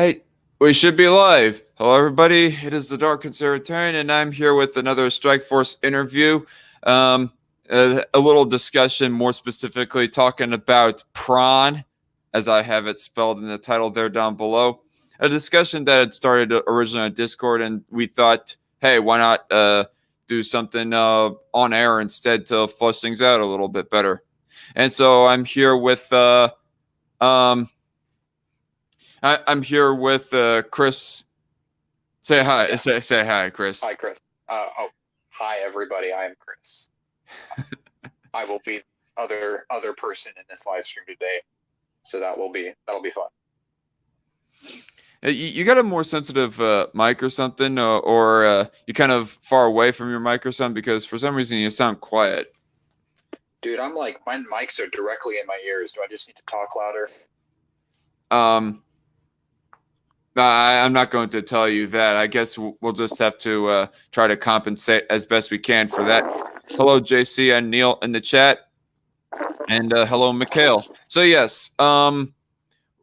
Right. We should be live. Hello, everybody. It is the Dark Conservatarian, and I'm here with another Strike Force interview. Um, a little discussion, more specifically, talking about Pron, as I have it spelled in the title there down below. A discussion that had started originally on Discord, and we thought, hey, why not do something on air instead to flush things out a little bit better? And so I'm here with um, I'm here with Kris. Say hi. Yeah. Say hi, Kris. Hi, Kris. Hi everybody. I am Kris. I will be other person in this live stream today, so that'll be fun. You got a more sensitive mic or something, or you kind of far away from your mic or something, because for some reason you sound quiet. Dude, I'm like, my mics are directly in my ears. Do I just need to talk louder? I'm not going to tell you that. I guess we'll just have to try to compensate as best we can for that. Hello, JC and Neil in the chat, and hello, Mikhail. So yes, we're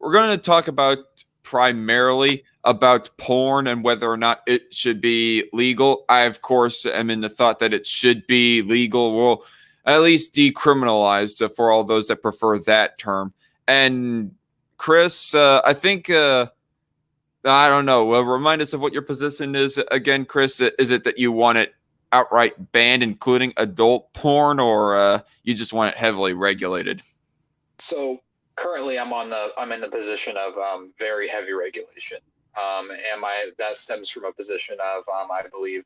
going to talk about primarily about porn and whether or not it should be legal. I, of course, am in the thought that it should be legal. Well, at least decriminalized for all those that prefer that term. And Kris, I think. I don't know. Remind us of what your position is again, Kris. Is it that you want it outright banned, including adult porn, or you just want it heavily regulated? So currently, I'm in the position of very heavy regulation. That stems from a position of I believe,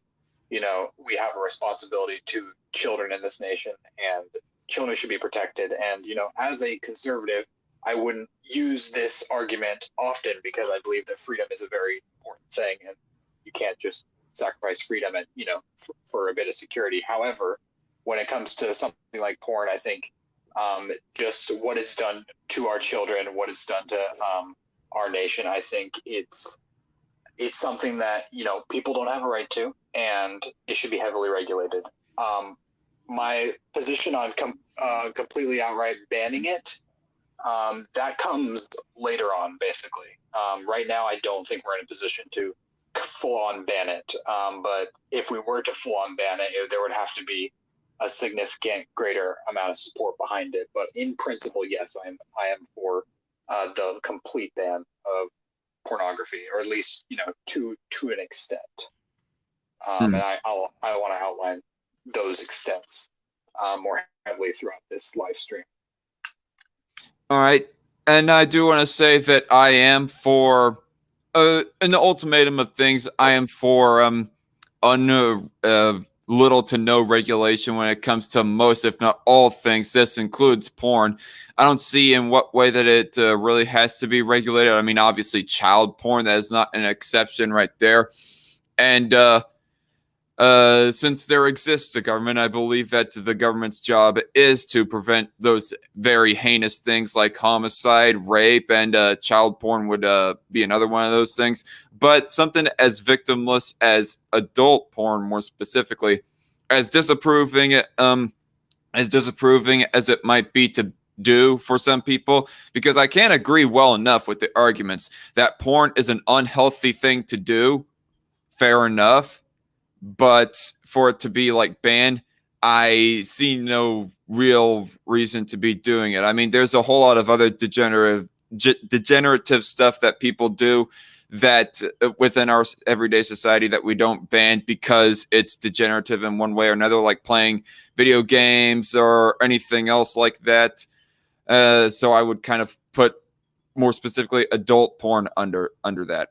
we have a responsibility to children in this nation, and children should be protected. And as a conservative, I wouldn't use this argument often because I believe that freedom is a very important thing, and you can't just sacrifice freedom and for a bit of security. However, when it comes to something like porn, I think just what it's done to our children, what it's done to our nation, I think it's something that people don't have a right to, and it should be heavily regulated. My position on completely outright banning it. That comes later on, basically. Right now, I don't think we're in a position to full-on ban it. But if we were to full-on ban it, there would have to be a significant greater amount of support behind it. But in principle, yes, I am for the complete ban of pornography, or at least to an extent. And I want to outline those extents more heavily throughout this live stream. All right. And I do want to say that I am for, in the ultimatum of things, I am for little to no regulation when it comes to most, if not all things. This includes porn. I don't see in what way that it really has to be regulated. I mean, obviously, child porn, that is not an exception right there. And since there exists a government, I believe that the government's job is to prevent those very heinous things like homicide, rape, and child porn would be another one of those things. But something as victimless as adult porn, more specifically, as disapproving as it might be to do for some people, because I can't agree well enough with the arguments that porn is an unhealthy thing to do. Fair enough. But for it to be like banned, I see no real reason to be doing it. I mean, there's a whole lot of other degenerative stuff that people do that within our everyday society that we don't ban because it's degenerative in one way or another, like playing video games or anything else like that. So I would kind of put more specifically adult porn under that.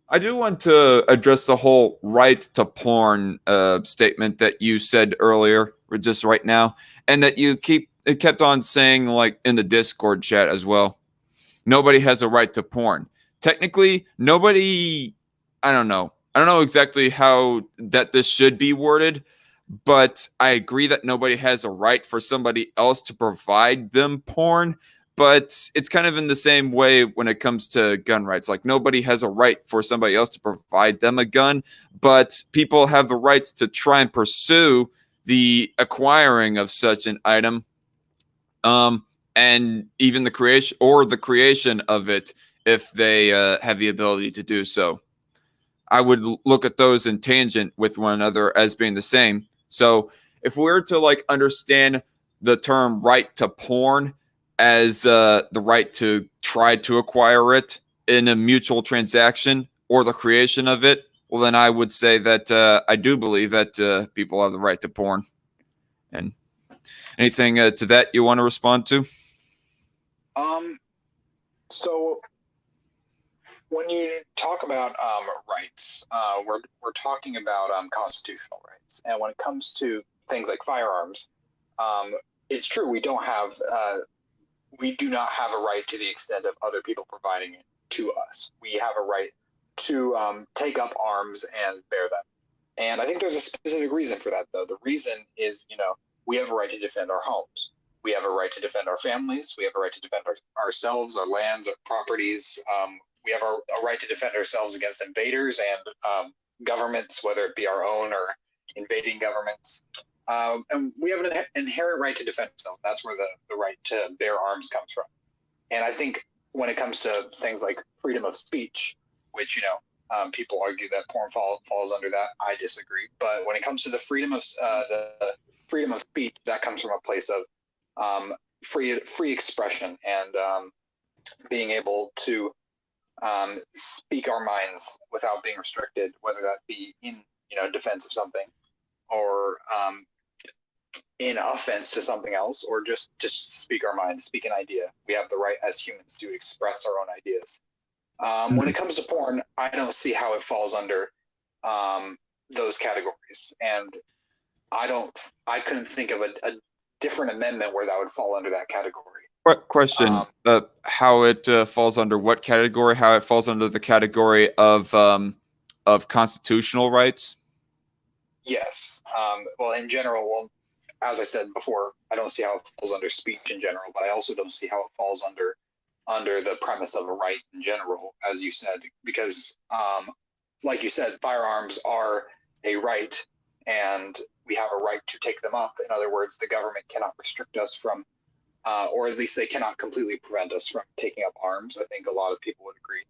I do want to address the whole right to porn statement that you said earlier, or just right now, and that it kept on saying, like in the Discord chat as well. Nobody has a right to porn. Technically, nobody. I don't know. I don't know exactly how that this should be worded, but I agree that nobody has a right for somebody else to provide them porn. But it's kind of in the same way when it comes to gun rights. Like, nobody has a right for somebody else to provide them a gun, but people have the rights to try and pursue the acquiring of such an item, and even the creation of it if they have the ability to do so. I would look at those in tangent with one another as being the same. So if we were to like understand the term right to porn as the right to try to acquire it in a mutual transaction or the creation of it, well, then I would say that I do believe that people have the right to porn. And anything to that you want to respond to? So when you talk about rights, we're talking about constitutional rights, and when it comes to things like firearms, it's true we do not have a right to the extent of other people providing it to us. We have a right to take up arms and bear them, and I think there's a specific reason for that. Though the reason is, we have a right to defend our homes. We have a right to defend our families. We have a right to defend ourselves, our lands, our properties. We have a right to defend ourselves against invaders and governments, whether it be our own or invading governments. And we have an inherent right to defend ourselves. That's where the right to bear arms comes from. And I think when it comes to things like freedom of speech, which, people argue that porn falls under that, I disagree. But when it comes to the freedom of speech, that comes from a place of free expression and being able to speak our minds without being restricted, whether that be in defense of something or in offense to something else, or just speak our mind, speak an idea. We have the right as humans to express our own ideas. When it comes to porn, I don't see how it falls under those categories, and I couldn't think of a different amendment where that would fall under that category. What question? How it falls under what category? How it falls under the category of constitutional rights? Yes. Well, in general, as I said before, I don't see how it falls under speech in general, but I also don't see how it falls under the premise of a right in general, as you said, because, like you said, firearms are a right, and we have a right to take them up. In other words, the government cannot restrict us from, or at least they cannot completely prevent us from taking up arms. I think a lot of people would agree,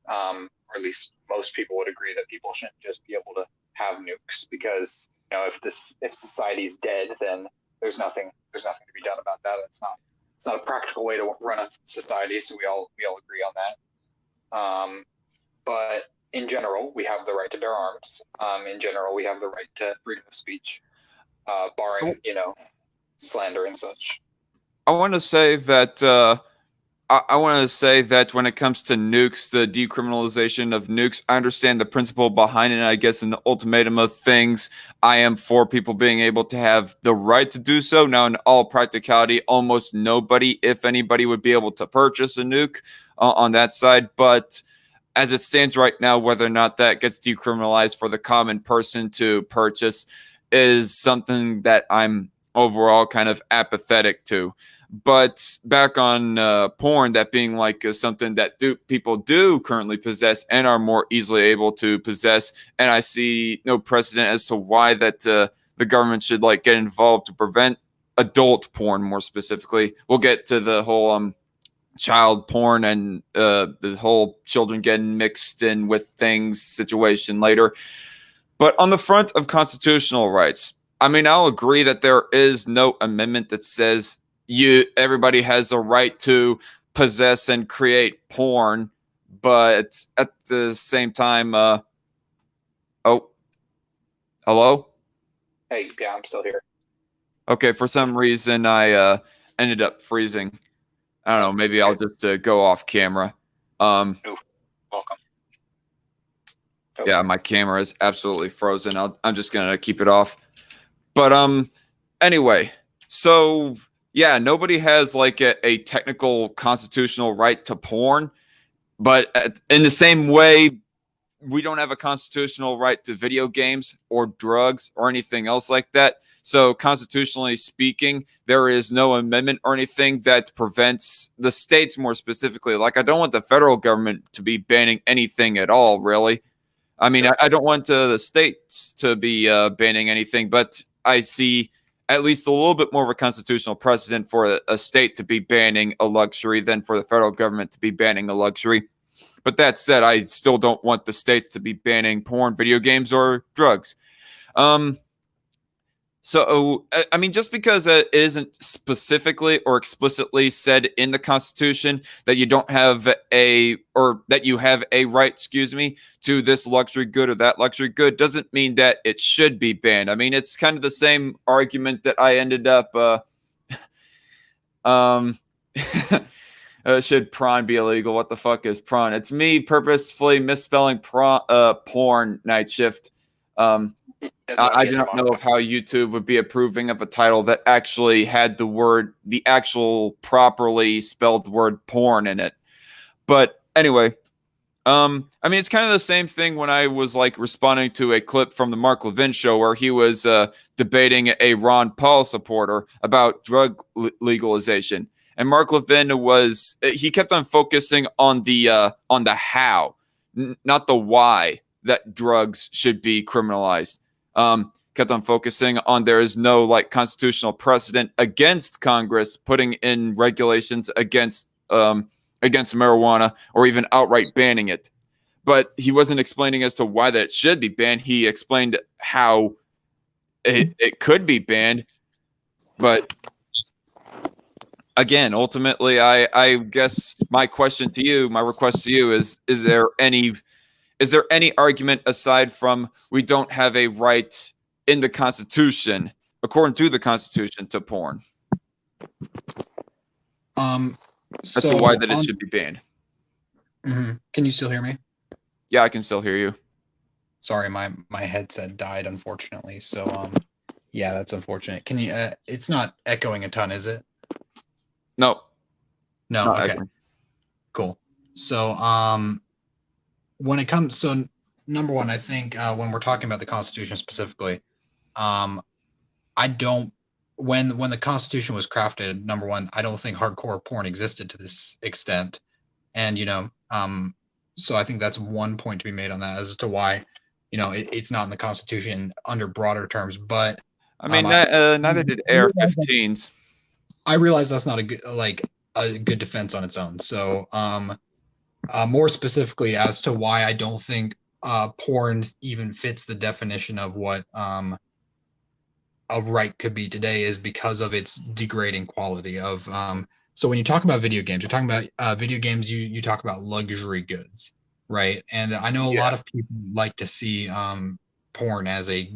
or at least most people would agree, that people shouldn't just be able to have nukes, because if society's dead, then there's nothing to be done about that. It's not a practical way to run a society. So we all agree on that. But in general, we have the right to bear arms. In general, we have the right to freedom of speech, barring slander and such. I want to say that when it comes to nukes, the decriminalization of nukes, I understand the principle behind it. I guess in the ultimatum of things, I am for people being able to have the right to do so. Now, in all practicality, almost nobody, if anybody, would be able to purchase a nuke on that side. But as it stands right now, whether or not that gets decriminalized for the common person to purchase is something that I'm overall kind of apathetic to. But back on porn, that being like something that people do currently possess and are more easily able to possess, and I see no precedent as to why that the government should like get involved to prevent adult porn. More specifically, we'll get to the whole child porn and the whole children getting mixed in with things situation later. But on the front of constitutional rights, I mean, I'll agree that there is no amendment that says everybody has a right to possess and create porn, but at the same time, oh, hello? Hey, yeah, I'm still here. Okay, for some reason I ended up freezing. I don't know, maybe I'll just go off camera. Welcome. Yeah, my camera is absolutely frozen. I'm just gonna keep it off. But anyway, so yeah, nobody has like a technical constitutional right to porn, but in the same way, we don't have a constitutional right to video games or drugs or anything else like that. So constitutionally speaking, there is no amendment or anything that prevents the states, more specifically. Like, I don't want the federal government to be banning anything at all, really. I mean, I don't want the states to be banning anything, but I see at least a little bit more of a constitutional precedent for a state to be banning a luxury than for the federal government to be banning a luxury. But that said, I still don't want the states to be banning porn, video games, or drugs. So, I mean, just because it isn't specifically or explicitly said in the Constitution that you don't have or that you have a right, excuse me, to this luxury good or that luxury good, doesn't mean that it should be banned. I mean, it's kind of the same argument that I ended up, should Pron be illegal? What the fuck is Pron? It's me purposefully misspelling porn night shift. I do not know of how YouTube would be approving of a title that actually had the actual properly spelled word porn in it. But anyway, I mean, it's kind of the same thing when I was like responding to a clip from the Mark Levin show where he was debating a Ron Paul supporter about drug legalization. And Mark Levin he kept on focusing on the how, not the why that drugs should be criminalized. Kept on focusing on there is no like constitutional precedent against Congress putting in regulations against marijuana or even outright banning it. But he wasn't explaining as to why that should be banned. He explained how it could be banned. But again, ultimately, I guess my request to you is there any argument aside from we don't have a right in the Constitution, according to the Constitution, to porn? As to why that it should be banned. Can you still hear me? Yeah, I can still hear you. Sorry, my headset died, unfortunately. So, yeah, that's unfortunate. Can you? It's not echoing a ton, is it? No. No. Okay. Echoing. Cool. So, when it comes, so number one, I think when we're talking about the Constitution specifically, I don't. When the Constitution was crafted, number one, I don't think hardcore porn existed to this extent, and so I think that's one point to be made on that as to why, it's not in the Constitution under broader terms. But I mean, neither did AR-15s. I realize that's not a good defense on its own. So, more specifically as to why I don't think porn even fits the definition of what a right could be today is because of its degrading quality of so when you talk about video games, you're talking about video games, you talk about luxury goods, right? And I know a lot of people like to see porn as a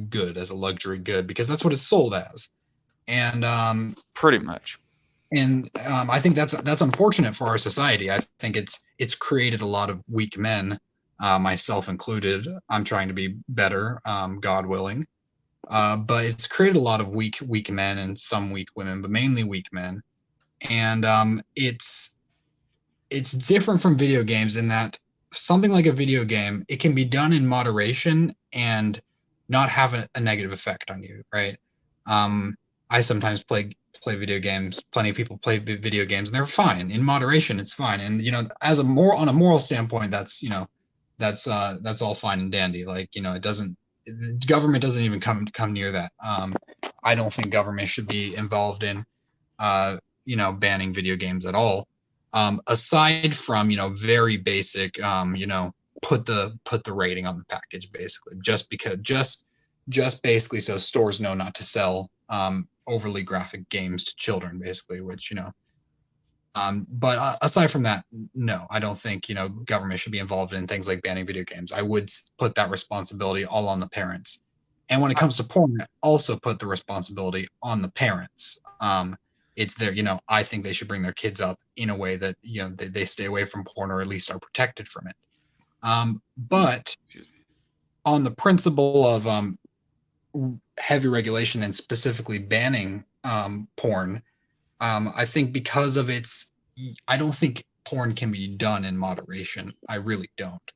luxury good because that's what it's sold as. And pretty much. And I think that's unfortunate for our society. I think it's created a lot of weak men, myself included. I'm trying to be better, God willing. But it's created a lot of weak men and some weak women, but mainly weak men. And it's different from video games in that something like a video game, it can be done in moderation and not have a negative effect on you, right? I sometimes play video games. Plenty of people play video games, and they're fine in moderation. It's fine, and on a moral standpoint, that's that's all fine and dandy. Like it doesn't. Government doesn't even come near that. I don't think government should be involved in banning video games at all. Aside from very basic put the rating on the package basically just basically so stores know not to sell overly graphic games to children basically, which but aside from that, no, I don't think government should be involved in things like banning video games. I would put that responsibility all on the parents. And when it comes to porn, I also put the responsibility on the parents. It's their, I think they should bring their kids up in a way that they stay away from porn or at least are protected from it. But on the principle of heavy regulation and specifically banning porn, I think because of I don't think porn can be done in moderation. I really don't.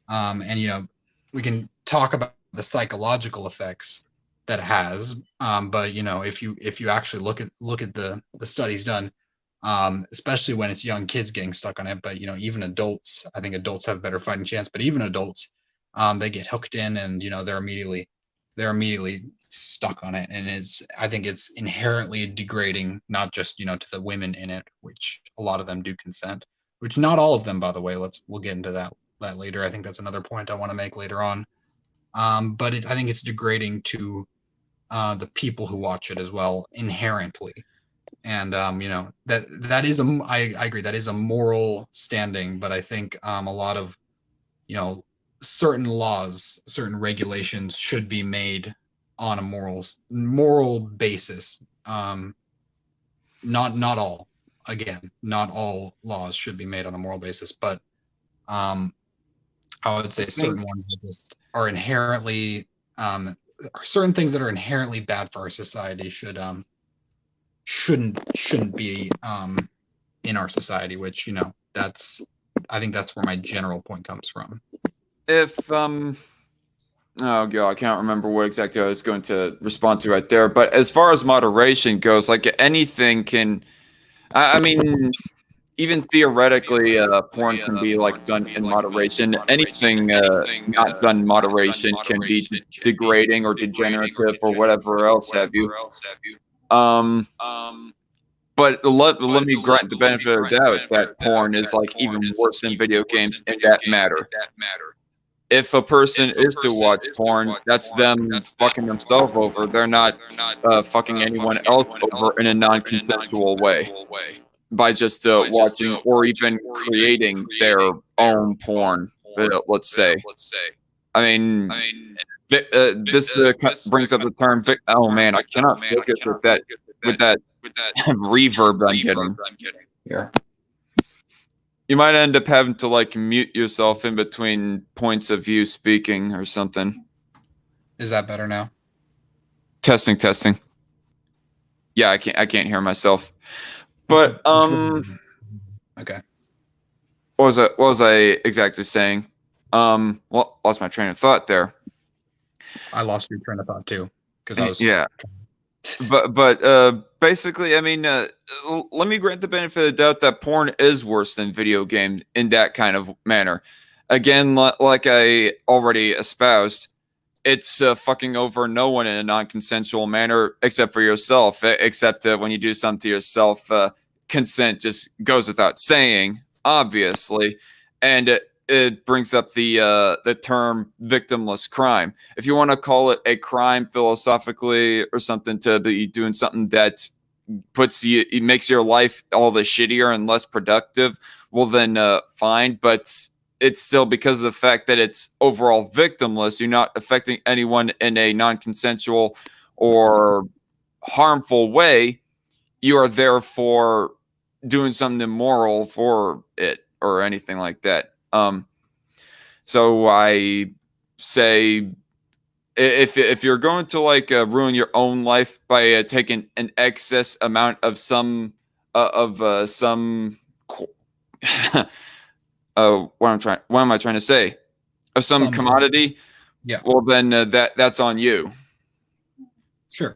And we can talk about the psychological effects that it has. But if you actually look at the studies done, especially when it's young kids getting stuck on it, but even adults, I think adults have a better fighting chance. But even adults, they get hooked in, and they're immediately stuck on it, and I think it's inherently degrading, not just to the women in it, which a lot of them do consent, which not all of them, by the way. We'll get into that later. I think that's another point I want to make later on. But I think it's degrading to the people who watch it as well inherently. And that is I agree, that is a moral standing, but I think a lot of certain laws, certain regulations should be made on a moral basis. Not all. Again, not all laws should be made on a moral basis, but I would say certain ones that just are inherently certain things that are inherently bad for our society shouldn't be in our society, which I think that's where my general point comes from. If oh god, I can't remember what exactly I was going to respond to right there, but as far as moderation goes, like anything can, I mean, even theoretically, porn can be like done in moderation. Anything not done in moderation can be degrading or degenerative or whatever else have you. But let me grant the benefit of the doubt that porn is like even worse than video games in that matter. If a person is to watch porn, that's them fucking themselves over. They're not fucking anyone else over in a non-consensual way by just watching or even creating their own porn, let's say. I mean, this brings up the term. Oh man, I cannot focus with that reverb I'm getting here. You might end up having to like mute yourself in between points of view speaking or something. Is that better now? Testing. Yeah, I can't hear myself. But okay. What was I exactly saying? Well, lost my train of thought there. I lost your train of thought too, because I was yeah. But basically, I mean, let me grant the benefit of the doubt that porn is worse than video games in that kind of manner. Again, like I already espoused, it's fucking over no one in a non-consensual manner except for yourself. Except when you do something to yourself, consent just goes without saying, obviously, and it brings up the term victimless crime. If you want to call it a crime philosophically or something, to be doing something that it makes your life all the shittier and less productive, well then fine, but it's still because of the fact that it's overall victimless. You're not affecting anyone in a non-consensual or harmful way. You are therefore doing something immoral for it or anything like that. So I say, if you're going to like ruin your own life by taking an excess amount of some what am I trying to say? Of some commodity, yeah. Well, then that's on you. Sure.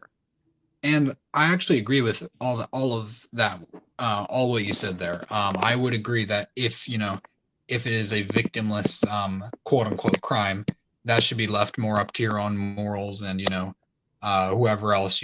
And I actually agree with all of that, all what you said there. I would agree that if it is a victimless quote unquote crime, that should be left more up to your own morals and whoever else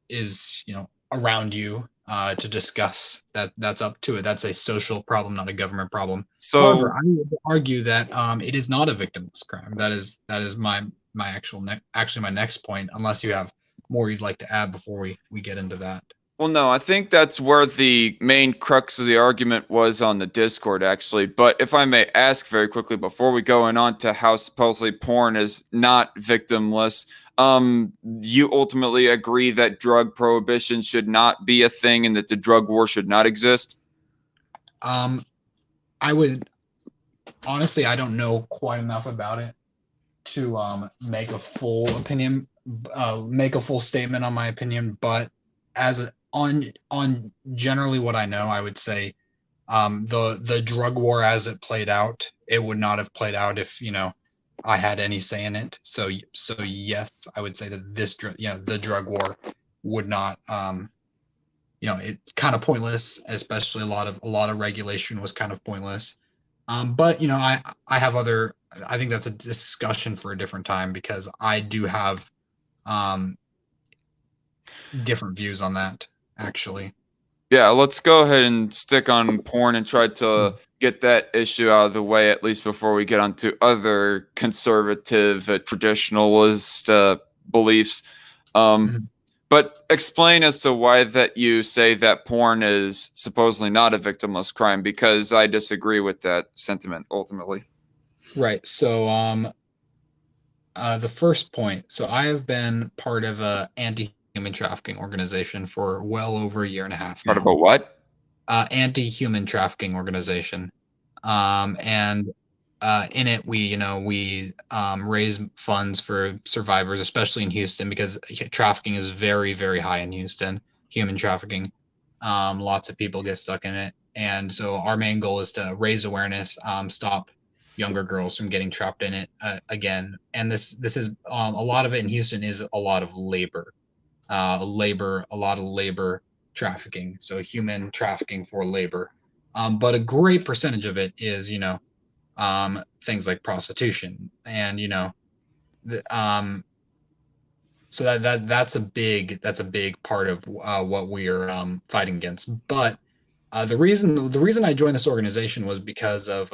is around you to discuss that. That's up to it. That's a social problem, not a government problem. So, however, I would argue that it is not a victimless crime. That is my actual my next point. Unless you have more you'd like to add before we get into that. Well, no, I think that's where the main crux of the argument was on the Discord, actually. But if I may ask very quickly before we go on to how supposedly porn is not victimless, you ultimately agree that drug prohibition should not be a thing and that the drug war should not exist? I would honestly, I don't know quite enough about it to make a full opinion, make a full statement on my opinion, but on generally what I know, I would say the drug war as it played out, it would not have played out if I had any say in it. So yes, I would say that the drug war would not it's kind of pointless, especially a lot of regulation was kind of pointless. But I have I think that's a discussion for a different time, because I do have different views on that, actually. Yeah, let's go ahead and stick on porn and try to get that issue out of the way, at least before we get onto other conservative, traditionalist beliefs. Mhm. But explain as to why that you say that porn is supposedly not a victimless crime, because I disagree with that sentiment ultimately. Right. So, the first point. So, I have been part of a anti-human trafficking organization for well over a year and a half Part now. about what? Anti-human trafficking organization. And in it, we raise funds for survivors, especially in Houston, because trafficking is very, very high in Houston. Human trafficking, lots of people get stuck in it, and so our main goal is to raise awareness, stop younger girls from getting trapped in it again. And this is a lot of it in Houston is a lot of a lot of labor trafficking, so human trafficking for labor. But a great percentage of it is, things like prostitution, and the, so that's a big part of what we are fighting against. But the reason I joined this organization was because of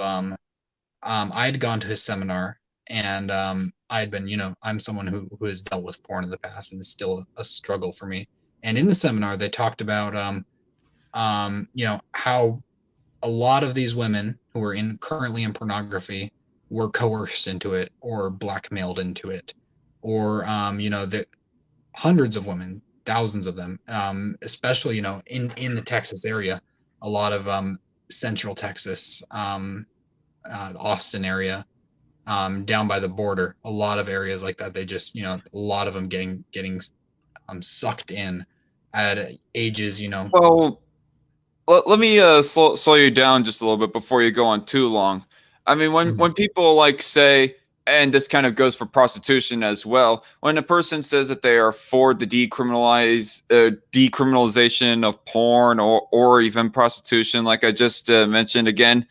I had gone to his seminar, and I had been, I'm someone who has dealt with porn in the past, and it's still a struggle for me. And in the seminar, they talked about how a lot of these women who are currently in pornography were coerced into it or blackmailed into it, or the hundreds of women, thousands of them, especially in the Texas area, a lot of Central Texas, Austin area, down by the border, a lot of areas like that. They just a lot of them getting sucked in at ages. Well, let me slow you down just a little bit before you go on too long. I mean, Mhm. when people like say, and this kind of goes for prostitution as well, when a person says that they are for the decriminalization of porn or even prostitution, like I just mentioned again,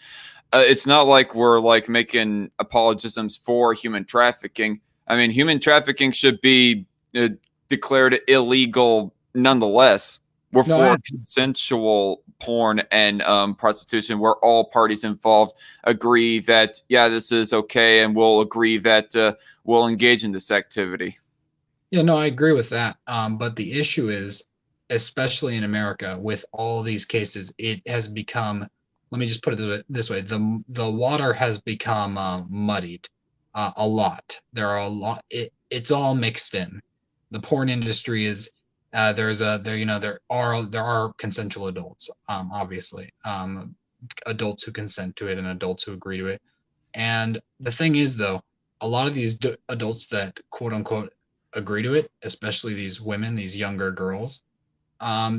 it's not like we're like making apologisms for human trafficking. I mean, human trafficking should be declared illegal nonetheless. We're No, I for consensual porn and prostitution, where all parties involved agree that yeah, this is okay, and we'll agree that we'll engage in this activity. Yeah, no, I agree with that. But the issue is, especially in America, with all these cases, it has become, let me just put it this way, the water has become muddied a lot. There are a lot, it's all mixed in. The porn industry is, there are consensual adults, obviously, adults who consent to it and adults who agree to it. And the thing is, though, a lot of these adults that quote unquote agree to it, especially these women, these younger girls,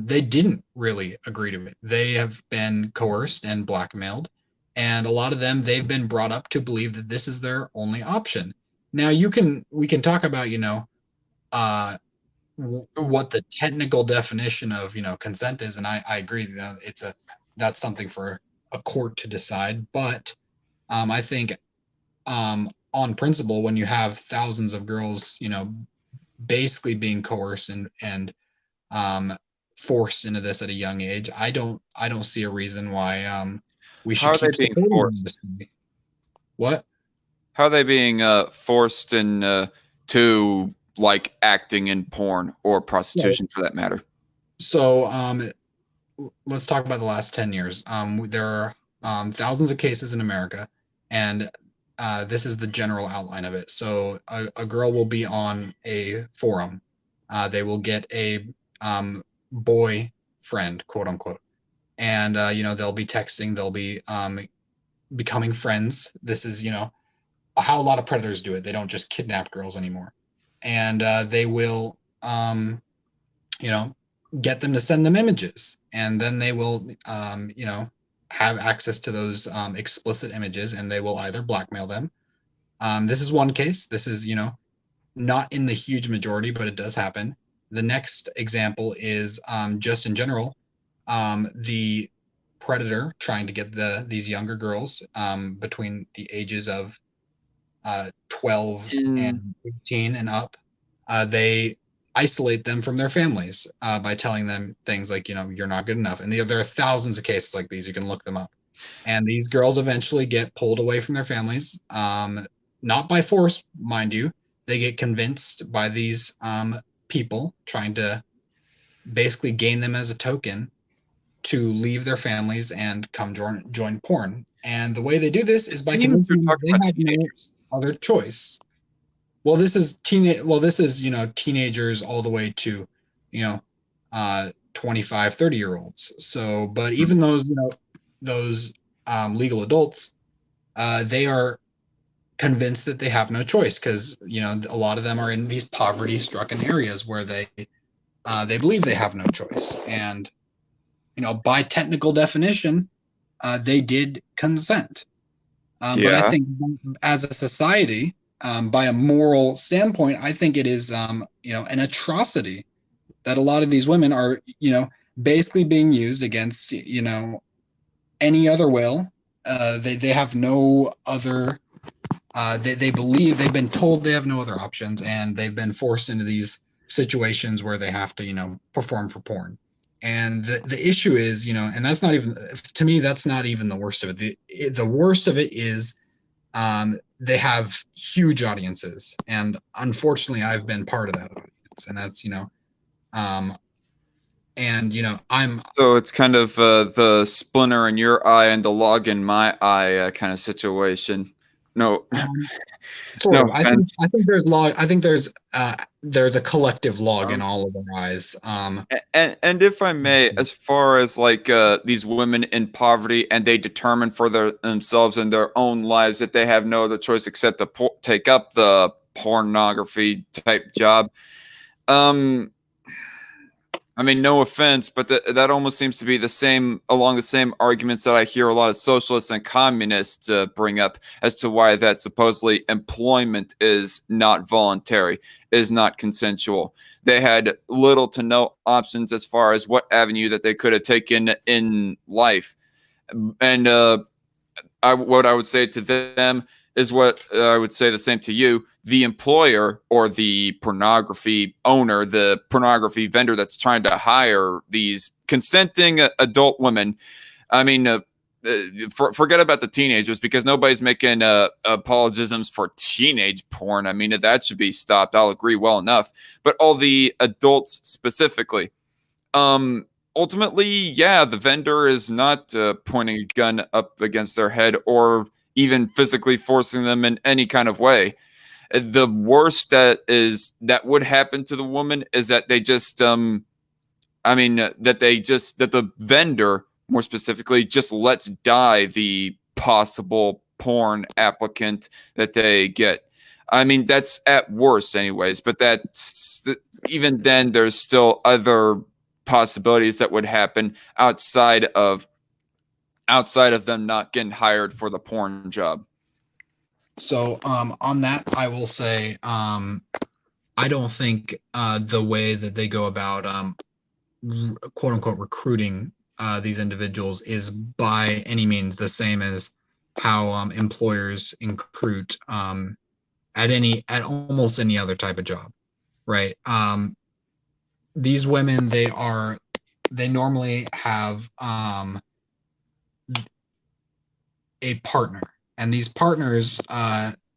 they didn't really agree to it. They have been coerced and blackmailed. And a lot of them, they've been brought up to believe that this is their only option. Now, we can talk about, uh, what the technical definition of, consent is. And I agree that that's something for a court to decide. But I think on principle, when you have thousands of girls, basically being coerced and um, forced into this at a young age, I don't see a reason why we How should are they keep being supporting forced? this. What? How are they being forced in to like acting in porn or Yeah. prostitution for that matter? So let's talk about the last 10 years. There are thousands of cases in America, and this is the general outline of it. So a girl will be on a forum. They will get a boy friend, quote unquote, and they'll be texting. They'll be becoming friends. This is how a lot of predators do it. They don't just kidnap girls anymore, and they will you know, get them to send them images, and then they will, have access to those explicit images, and they will either blackmail them. This is one case. This is, not in the huge majority, but it does happen. The next example is just in general, the predator trying to get these younger girls between the ages of 12 In and 18 and up. They isolate them from their families by telling them things like, you're not good enough. And there are thousands of cases like these. You can look them up. And these girls eventually get pulled away from their families, not by force, mind you. They get convinced by these people trying to basically gain them as a token to leave their families and come join porn. And the way they do this is by convincing them they have no other choice. Well, this is teenagers all the way to 25, 30-year-olds. So, but even those legal adults, they are convinced that they have no choice because a lot of them are in these poverty-stricken areas where they believe they have no choice. And by technical definition, they did consent. But I think as a society, by a moral standpoint, I think it is an atrocity that a lot of these women are basically being used against any other will. They have no other. They believe they've been told they have no other options, and they've been forced into these situations where they have to perform for porn. And the issue is, and that's not even, to me, that's not even the worst of it. The worst of it is they have huge audiences. And unfortunately, I've been part of that audience. And that's, I'm. So it's kind of the splinter in your eye and the log in my eye kind of situation. No, sort of. I think there's log. I think there's a collective log in all of our eyes. And if I may, as far as like these women in poverty, and they determine for themselves in their own lives that they have no other choice except to take up the pornography type job. I mean, no offense, but that almost seems to be along the same arguments that I hear a lot of socialists and communists bring up as to why that supposedly employment is not voluntary, is not consensual. They had little to no options as far as what avenue that they could have taken in life. And what I would say to them is what I would say the same to you. The employer or the pornography owner, the pornography vendor that's trying to hire these consenting adult women, I mean, forget about the teenagers, because nobody's making apologisms for teenage porn. I mean, that should be stopped. I'll agree well enough. But all the adults specifically, ultimately, yeah, the vendor is not pointing a gun up against their head or even physically forcing them in any kind of way. The worst that would happen to the woman is that they just, that the vendor, more specifically, just lets die the possible porn applicant that they get. I mean, that's at worst anyways, but even then there's still other possibilities that would happen outside of them not getting hired for the porn job. So on that, I will say I don't think the way that they go about quote unquote recruiting these individuals is by any means the same as how employers recruit at almost any other type of job, right? These women, they normally have a partner. And these partners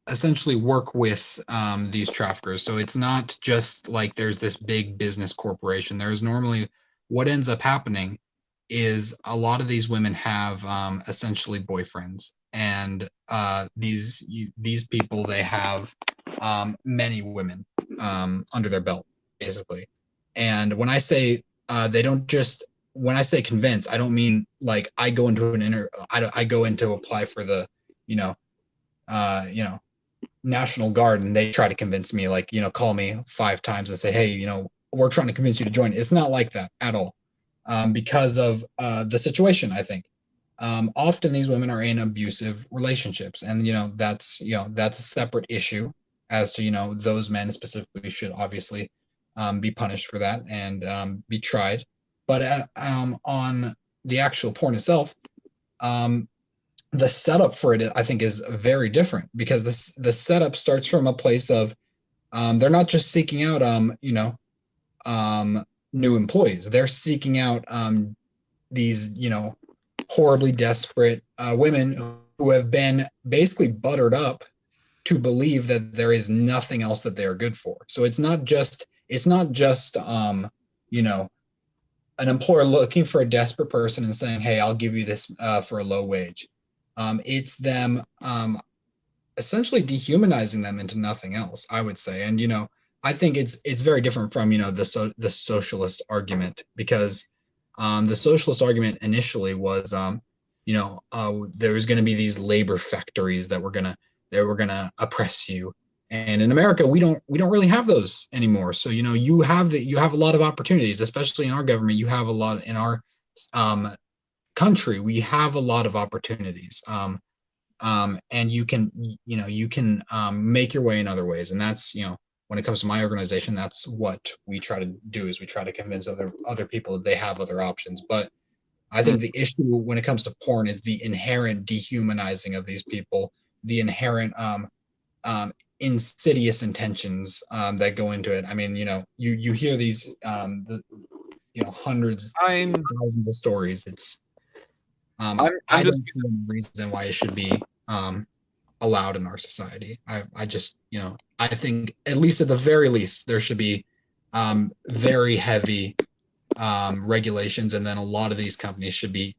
essentially work with these traffickers. So it's not just like there's this big business corporation. There's normally, what ends up happening is a lot of these women have essentially boyfriends. And these people, they have many women under their belt, basically. And when I say when I say convince, I don't mean like I go into I go in to apply for the National Guard, and they try to convince me, like, call me 5 times and say, hey, we're trying to convince you to join. It's not like that at all, because of the situation. I think often these women are in abusive relationships, and that's a separate issue as to those men specifically should obviously be punished for that and be tried. But on the actual porn itself, the setup for it, I think, is very different, because the setup starts from a place of they're not just seeking out new employees. They're seeking out these, horribly desperate women who have been basically buttered up to believe that there is nothing else that they are good for. So it's not just you know, an employer looking for a desperate person and saying, "Hey, I'll give you this for a low wage." It's them essentially dehumanizing them into nothing else, I would say. And I think it's very different from the socialist argument, because the socialist argument initially was there was going to be these labor factories that were gonna oppress you. And in America, we don't really have those anymore. So you have a lot of opportunities, especially in our government. You have a lot in our country. We have a lot of opportunities, and you can make your way in other ways. And that's when it comes to my organization, that's what we try to do, is we try to convince other people that they have other options. But I think the issue when it comes to porn is the inherent dehumanizing of these people, the inherent insidious intentions that go into it. I mean, you hear these hundreds, thousands of stories. It's I don't see any reason why it should be allowed in our society. I just I think, at least at the very least, there should be very heavy regulations, and then a lot of these companies should be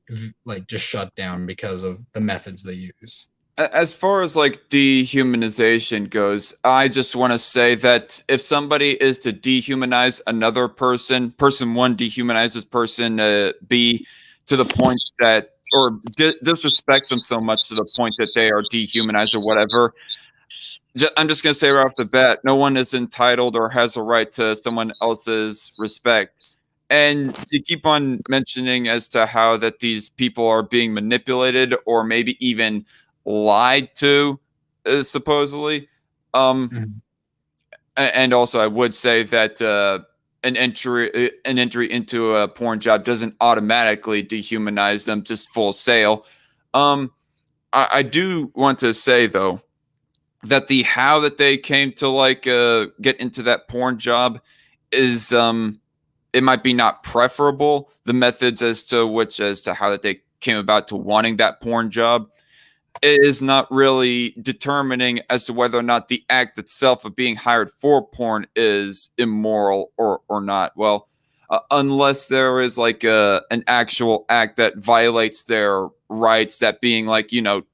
just shut down because of the methods they use. As far as dehumanization goes, I just want to say that if somebody is to dehumanize another person, person one dehumanizes person B to the point that, or disrespects them so much to the point that they are dehumanized or whatever, I'm just going to say right off the bat, no one is entitled or has a right to someone else's respect. And you keep on mentioning as to how that these people are being manipulated or maybe even lied to, supposedly. And also, I would say that an entry into a porn job doesn't automatically dehumanize them just full sail. I do want to say though that the how that they came to get into that porn job is it might be not preferable. The methods as to how that they came about to wanting that porn job is not really determining as to whether or not the act itself of being hired for porn is immoral or not. Well, unless there is an actual act that violates their rights, that being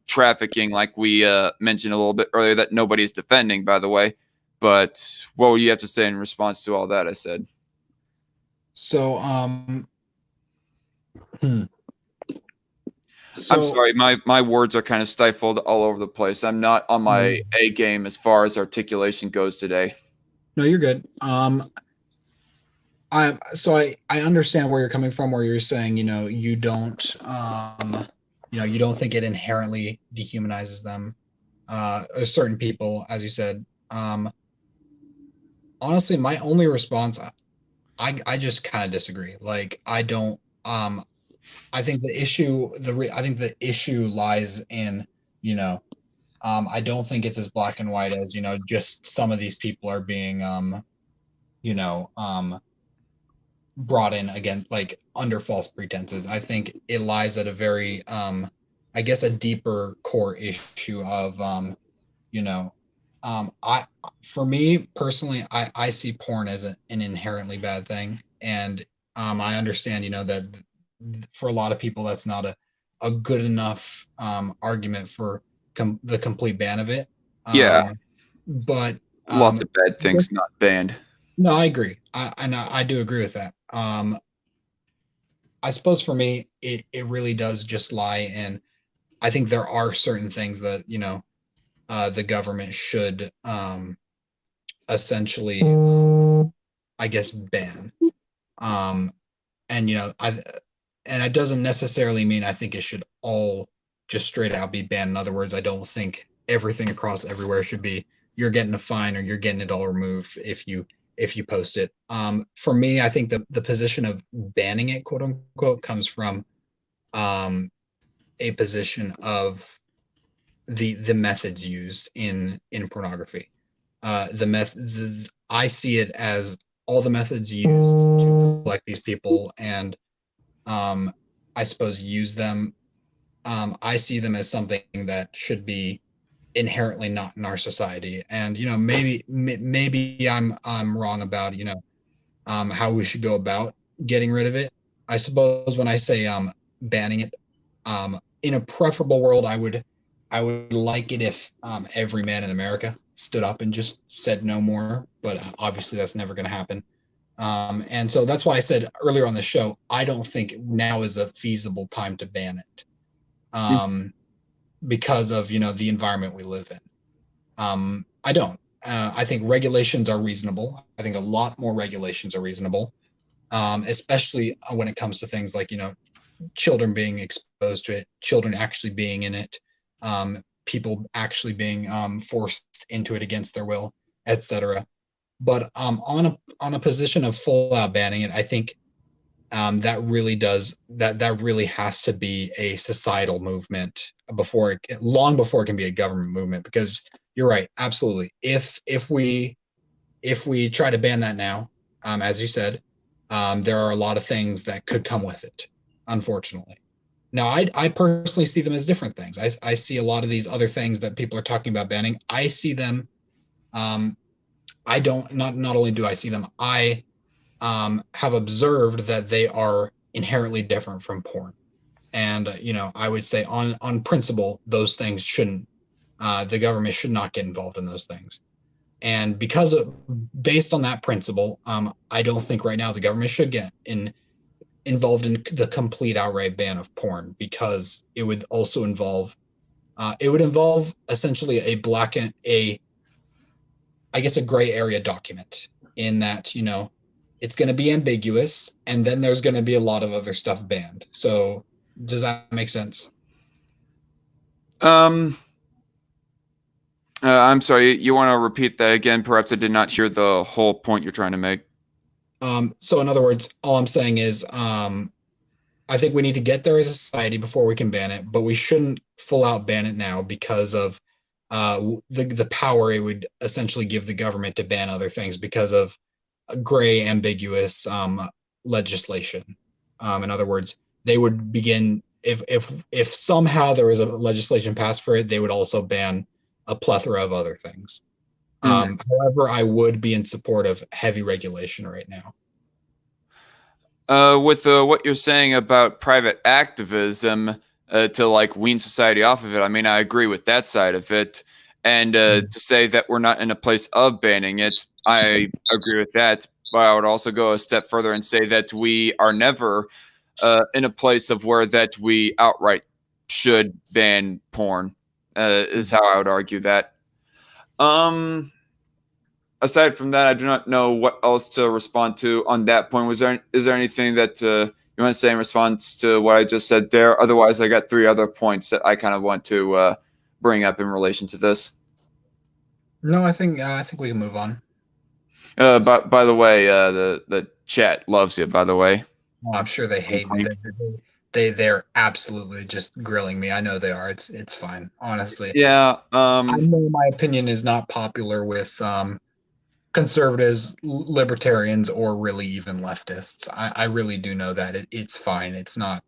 trafficking, like we mentioned a little bit earlier, that nobody's defending, by the way. But what would you have to say in response to all that I said? So, I'm sorry, my words are kind of stifled all over the place. I'm not on my A game as far as articulation goes today. No, you're good. I understand where you're coming from, where you're saying, you don't think it inherently dehumanizes them, certain people, as you said. Honestly, my only response, I just kind of disagree. I don't. I think the issue lies in, I don't think it's as black and white as, just some of these people are being, brought in again, under false pretenses. I think it lies at a very, I guess, a deeper core issue of, for me personally, I see porn as an inherently bad thing. And I understand, that for a lot of people, that's not a good enough argument for the complete ban of it. Yeah. But lots of bad things not banned. No, I agree. I do agree with that. I suppose for me, it really does just lie in, I think there are certain things that, the government should essentially, I guess, ban. And it doesn't necessarily mean I think it should all just straight out be banned. In other words, I don't think everything across everywhere should be, you're getting a fine or you're getting it all removed if you post it. For me, I think the position of banning it, quote unquote, comes from a position of the methods used in pornography. I see it as all the methods used to collect these people and I suppose use them, I see them as something that should be inherently not in our society. And maybe I'm wrong about how we should go about getting rid of it. I suppose when I say banning it, in a preferable world, I would like it if every man in America stood up and just said no more. But obviously, that's never going to happen. And so that's why I said earlier on the show, I don't think now is a feasible time to ban it, because of the environment we live in. I don't. I think regulations are reasonable. I think a lot more regulations are reasonable, especially when it comes to things like children being exposed to it, children actually being in it, people actually being forced into it against their will, etc. But on a position of full out banning it, I think that really has to be a societal movement long before it can be a government movement. Because you're right, absolutely. If we try to ban that now, as you said, there are a lot of things that could come with it, unfortunately. Now, I personally see them as different things. I see a lot of these other things that people are talking about banning. I see them. I don't. Not only do I see them, I have observed that they are inherently different from porn. And I would say on principle, those things shouldn't. The government should not get involved in those things. And based on that principle, I don't think right now the government should get involved in the complete outright ban of porn, because it would also involve essentially a gray area document, in that it's going to be ambiguous, and then there's going to be a lot of other stuff banned. So does that make sense? I'm sorry, you want to repeat that again? Perhaps I did not hear the whole point you're trying to make. So in other words, all I'm saying is, I think we need to get there as a society before we can ban it, but we shouldn't full out ban it now because of the power it would essentially give the government to ban other things, because of gray, ambiguous legislation. In other words, they would begin, if somehow there was a legislation passed for it, they would also ban a plethora of other things. However, I would be in support of heavy regulation right now. With what you're saying about private activism to like wean society off of it, I mean, I agree with that side of it. And to say that we're not in a place of banning it, I agree with that. But I would also go a step further and say that we are never in a place of where that we outright should ban porn, is how I would argue that. Aside from that, I do not know what else to respond to on that point. Is there anything that you want to say in response to what I just said there? Otherwise, I got 3 other points that I kind of want to bring up in relation to this. No, I think we can move on. By the way, the chat loves you. By the way, oh, I'm sure they hate me. They're absolutely just grilling me. I know they are. It's fine, honestly. Yeah. I know my opinion is not popular with conservatives, libertarians, or really even leftists. I really do know that it's fine. It's not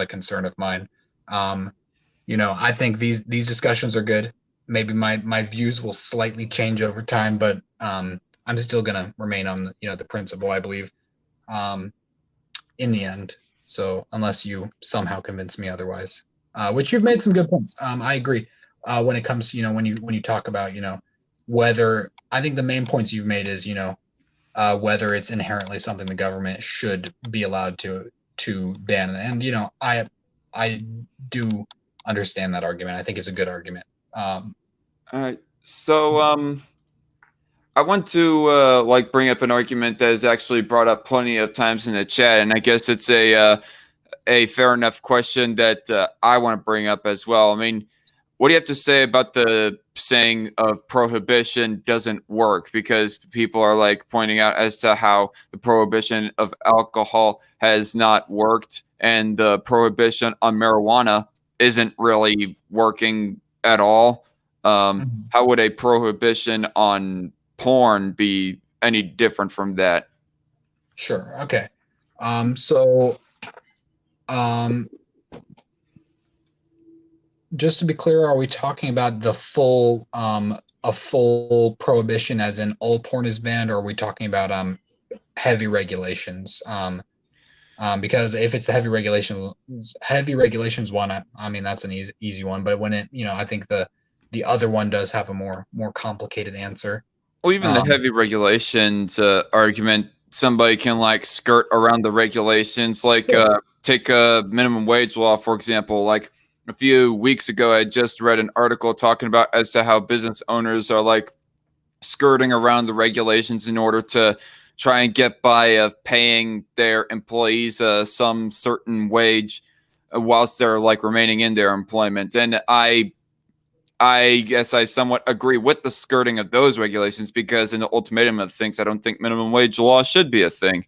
a concern of mine. I think these discussions are good. Maybe my views will slightly change over time, but I'm still gonna remain on the principle, I believe, in the end. So unless you somehow convince me otherwise, which you've made some good points. I agree. When it comes to when you talk about whether, I think the main points you've made is whether it's inherently something the government should be allowed to ban. And I do understand that argument. I think it's a good argument. All right. So I want to bring up an argument that is actually brought up plenty of times in the chat, and I guess it's a fair enough question that I want to bring up as well. I mean, what do you have to say about the saying of prohibition doesn't work? Because people are pointing out as to how the prohibition of alcohol has not worked, and the prohibition on marijuana isn't really working at all. How would a prohibition on porn be any different from that? Sure. Okay. So, um, just to be clear, are we talking about the full, a full prohibition, as in all porn is banned, or are we talking about heavy regulations? Because if it's the heavy regulations one, I mean that's an easy one. But when it, I think the other one does have a more complicated answer. Well, even the Um, heavy regulations argument, somebody can like skirt around the regulations, like Sure. take a minimum wage law, for example. Like a few weeks ago, I just read an article talking about as to how business owners are like skirting around the regulations in order to try and get by of paying their employees some certain wage whilst they're like remaining in their employment. And I guess I somewhat agree with the skirting of those regulations because in the ultimatum of things, I don't think minimum wage law should be a thing.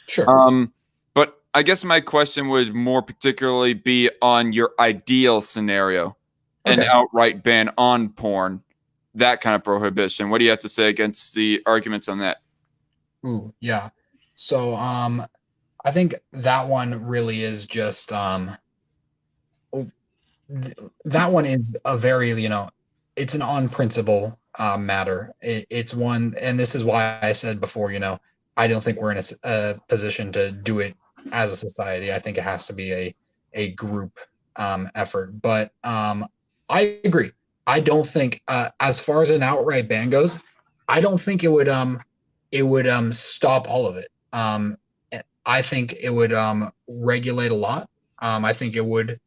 sure. But I guess my question would more particularly be on your ideal scenario, an Okay. outright ban on porn, that kind of prohibition. What do you have to say against the arguments on that? Ooh, yeah. So, I think that one really is just that one is a very, it's an on principle matter. It's one, and this is why I said before, I don't think we're in a position to do it as a society. I think it has to be a group effort. But I agree. I don't think, as far as an outright ban goes, I don't think it would stop all of it. I think it would regulate a lot. I think it would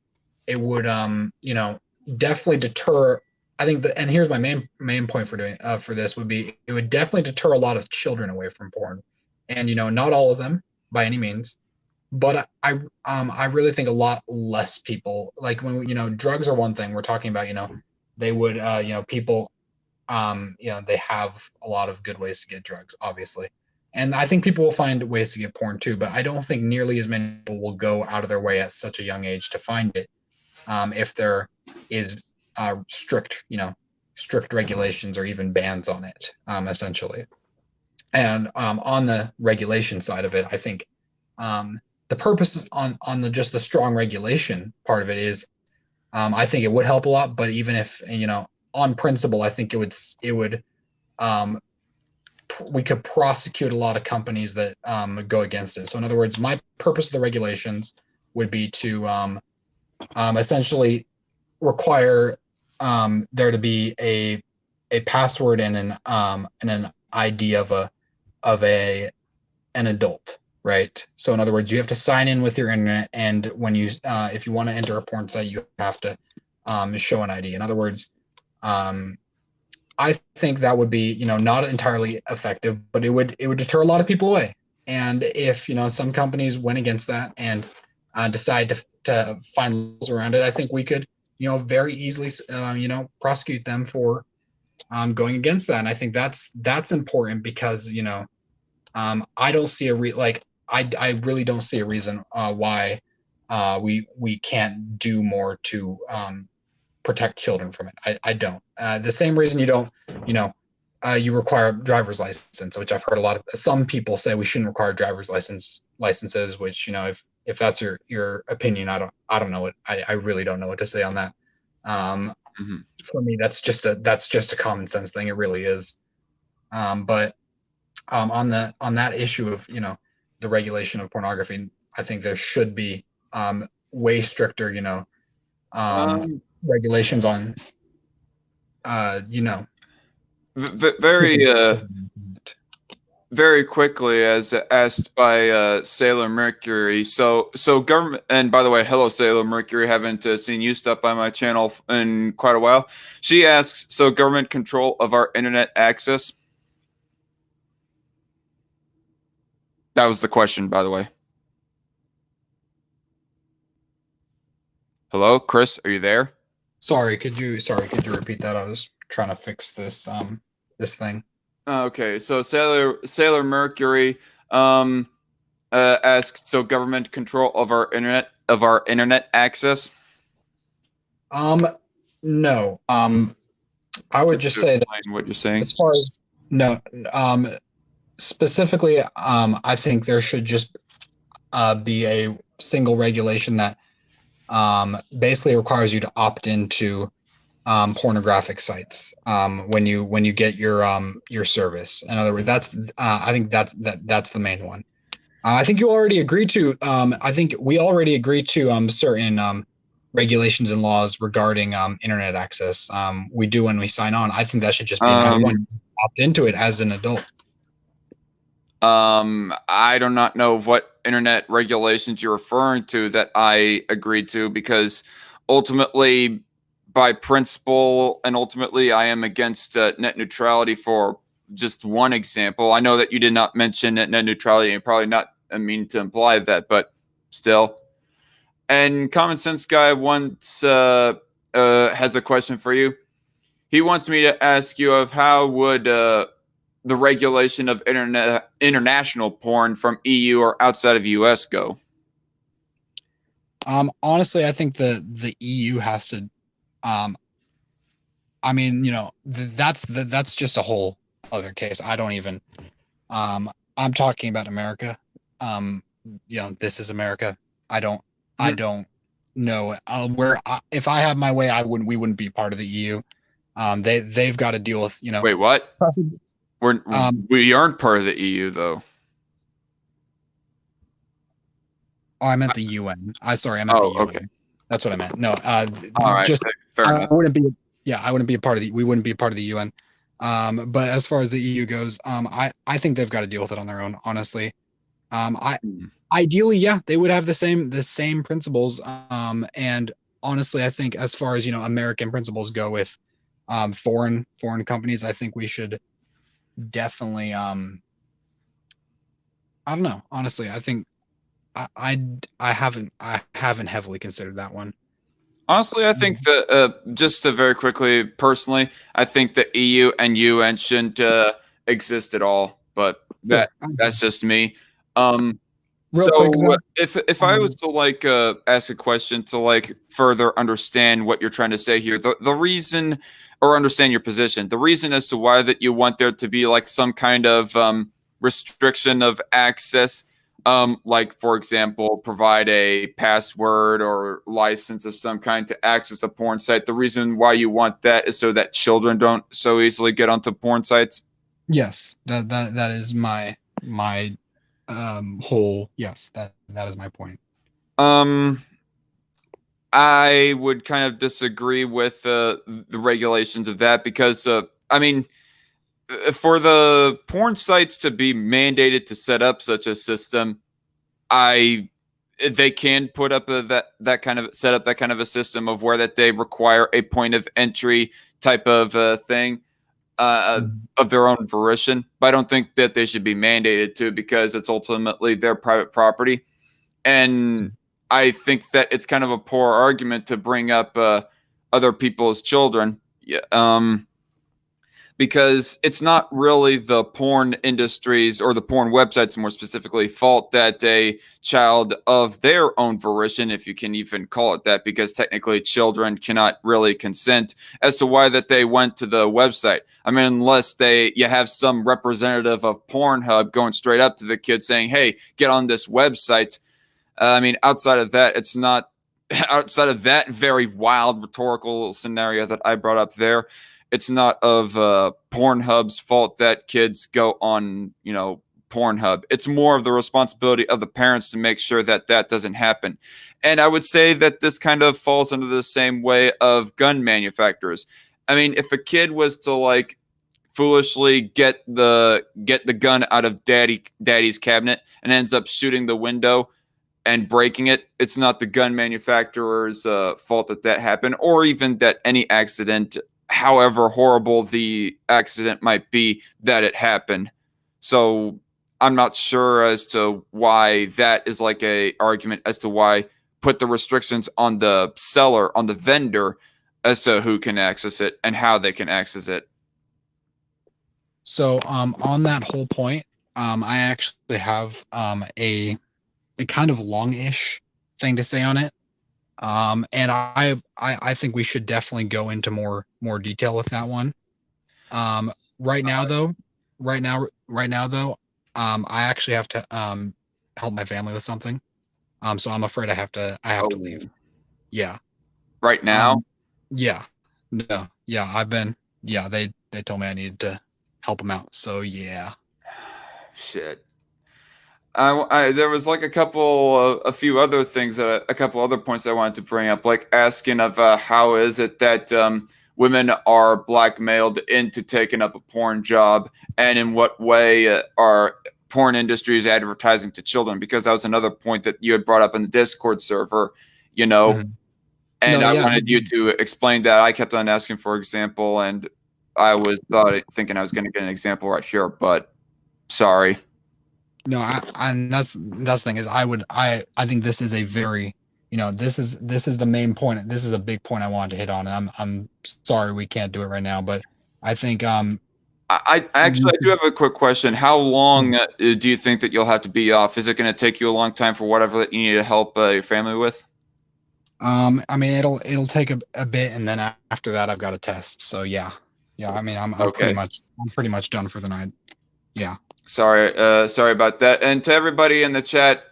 definitely deter. I think and here's my main point for doing for this would be, it would definitely deter a lot of children away from porn. And not all of them by any means, but I really think a lot less people, like, when drugs are one thing we're talking about. They would, people, they have a lot of good ways to get drugs, obviously. And I think people will find ways to get porn too, but I don't think nearly as many people will go out of their way at such a young age to find it, if there is strict regulations or even bans on it, essentially. And on the regulation side of it, I think the purpose on the just the strong regulation part of it is, I think it would help a lot. But even if, on principle, I think it would um, we could prosecute a lot of companies that go against it. So in other words, my purpose of the regulations would be to essentially require there to be a password and an ID of an adult, right? So in other words, you have to sign in with your internet, and when you if you want to enter a porn site, you have to show an ID. In other words, I think that would be, not entirely effective, but it would deter a lot of people away. And if, some companies went against that and decide to find rules around it, I think we could, very easily, prosecute them for going against that. And I think that's important because, I don't see I really don't see a reason why we can't do more to protect children from it. I don't. The same reason you don't, you require a driver's license, which I've heard some people say we shouldn't require driver's licenses, which, if that's your opinion, I don't know what, I really don't know what to say on that. Mhm. For me, that's just a common sense thing. It really is. But on that issue of, the regulation of pornography, I think there should be way stricter, Um, regulations on, very very quickly, as asked by Sailor Mercury. So government, and by the way, hello Sailor Mercury, haven't seen you stop by my channel in quite a while. She asks, so government control of our internet access? That was the question, by the way. Hello, Kris, are you there? Sorry, could you repeat that? I was trying to fix this thing. Okay, so Sailor Mercury asks, so government control of our internet access? No. I would just say that, Explain what you're saying. as far as, no, specifically, I think there should just be a single regulation that basically requires you to opt into pornographic sites when you get your service. In other words, that's I think that's the main one. I think you already agreed to. I think we already agreed to certain regulations and laws regarding internet access. We do when we sign on. I think that should just be another one. Opt into it as an adult. I do not know what internet regulations you're referring to that I agreed to, because ultimately, by principle, and ultimately, I am against net neutrality for just one example. I know that you did not mention net neutrality, and probably not mean to imply that, but still. And Common Sense Guy wants has a question for you. He wants me to ask you of how would the regulation of international porn from EU or outside of US go? Honestly, I think the EU has to. I mean, that's just a whole other case. I don't even. I'm talking about America. This is America. I don't know where. If I have my way, we wouldn't be part of the EU. They've got to deal with Wait, what? We aren't part of the EU, though. Oh, I meant the UN. I meant the UN. Okay. That's what I meant. No, all right. Just fair enough. I wouldn't be a part of we wouldn't be a part of the UN. But as far as the EU goes, I think they've got to deal with it on their own, honestly. Ideally, yeah, they would have the same principles. And honestly, I think as far as American principles go with foreign companies, I think we should definitely I don't know. Honestly, I think I haven't heavily considered that one. Honestly, I think that just to very quickly, personally, I think the EU and UN shouldn't exist at all. But that's just me. If I was to ask a question to further understand what you're trying to say here, the reason, or understand your position, the reason as to why that you want there to be some kind of restriction of access, for example, provide a password or license of some kind to access a porn site. The reason why you want that is so that children don't so easily get onto porn sites. Yes, that is my whole. Yes, that is my point. I would kind of disagree with the regulations of that, because I mean, for the porn sites to be mandated to set up such a system, they can put up that kind of set up that kind of a system of where that they require a point of entry type of thing of their own volition. But I don't think that they should be mandated to, because it's ultimately their private property. And I think that it's kind of a poor argument to bring up other people's children. Because it's not really the porn industries or the porn websites, more specifically, fault that a child of their own volition, if you can even call it that, because technically children cannot really consent as to why that they went to the website. I mean, unless you have some representative of Pornhub going straight up to the kid saying, "Hey, get on this website." I mean, outside of that, it's not. Outside of that very wild rhetorical scenario that I brought up there, it's not of Pornhub's fault that kids go on, Pornhub. It's more of the responsibility of the parents to make sure that that doesn't happen. And I would say that this kind of falls under the same way of gun manufacturers. I mean, if a kid was to foolishly get the gun out of daddy's cabinet and ends up shooting the window and breaking it, it's not the gun manufacturer's fault that happened, or even that any accident, however horrible the accident might be, that it happened. So I'm not sure as to why that is a argument as to why put the restrictions on the seller, on the vendor, as to who can access it and how they can access it. So on that whole point, I actually have a kind of long-ish thing to say on it. And I think we should definitely go into more detail with that one. Right now though, I actually have to help my family with something. So I'm afraid I have to leave. Yeah. Right now? Yeah. No. Yeah, yeah, they told me I needed to help them out. So yeah. Shit. There was like a few other things a couple other points I wanted to bring up, like asking of how is it that women are blackmailed into taking up a porn job, and in what way are porn industries advertising to children? Because that was another point that you had brought up in the Discord server, you know, Mhm. and No, I yeah. wanted you to explain that. I kept on asking for example, and I was thinking I was going to get an example right here, but sorry. No, and that's the thing is I think this is a very, this is the main point. This is a big point I wanted to hit on, and I'm sorry we can't do it right now, but I think I we actually I do should, have a quick question. How long do you think that you'll have to be off? Is it going to take you a long time for whatever that you need to help your family with? I mean it'll take a bit, and then after that I've got a test. So yeah. Yeah, I mean Okay. I'm pretty much done for the night. Yeah. Sorry about that. And to everybody in the chat,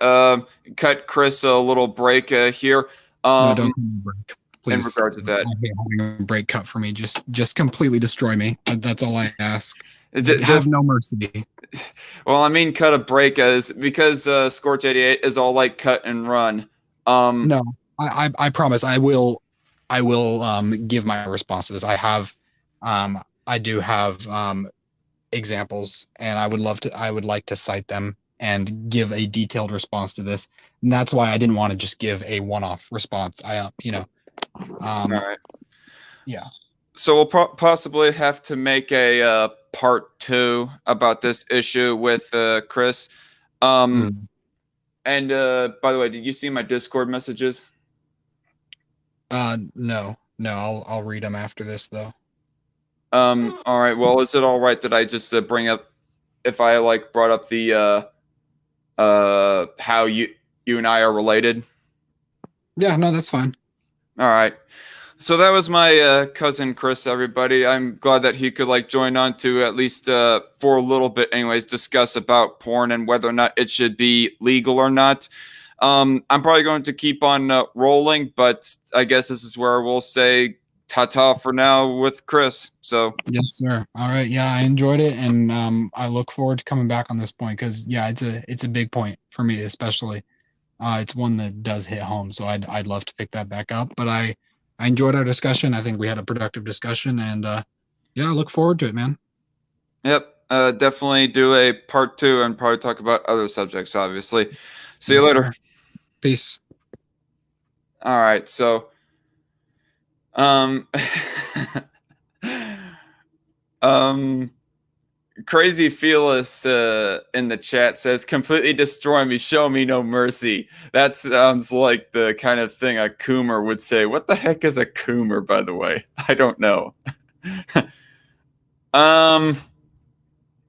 cut Kris a little break here. No, Um, don't give me a break. in Please. regard to that, I hate having a break cut for me. Just completely destroy me. That's all I ask. Have just no mercy. well, I mean, cut a break as because Scorch 88 is all like cut and run. Um, No, I promise I will give my response to this. I do have examples, and I would like to cite them and give a detailed response to this. And that's why I didn't want to just give a one-off response. all Um right. yeah. So we'll possibly have to make a part two about this issue with Kris. Um, Mm. and by the way, did you see my Discord messages? No. No, I'll read them after this though. All right. Well, is it all right that I just bring up if I like brought up the how you and I are related? Yeah, no, that's fine. All right. So that was my cousin Kris, everybody. I'm glad that he could like join on to at least for a little bit anyways discuss about porn and whether or not it should be legal or not. I'm probably going to keep on rolling, but I guess this is where we'll say ta-ta for now with Kris. So Yes, sir. All right. Yeah, I enjoyed it, and I look forward to coming back on this point because yeah, it's a big point for me, especially. It's one that does hit home, so I'd love to pick that back up. But I enjoyed our discussion. I think we had a productive discussion, and yeah, I look forward to it, man. yep, definitely do a part two and probably talk about other subjects, obviously. See you Yes, later. sir. Peace. All right, so um um Crazy Fearless in the chat says, completely destroy me, show me no mercy. That sounds like the kind of thing a coomer would say. What the heck is a coomer, by the way? I don't know. um,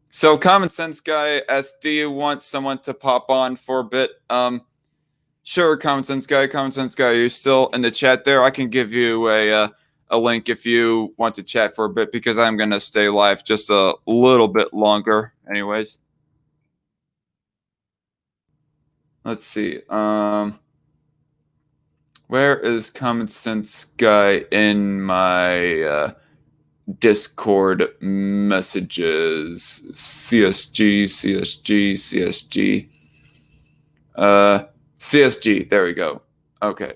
so Common Sense Guy asks, do you want someone to pop on for a bit? Sure, Common Sense Guy. Common Sense Guy, you're still in the chat there. I can give you a link if you want to chat for a bit because I'm going to stay live just a little bit longer anyways. Let's see. Where is Common Sense Guy in my Discord messages? CSG, CSG, CSG. CSG. There we go. Okay.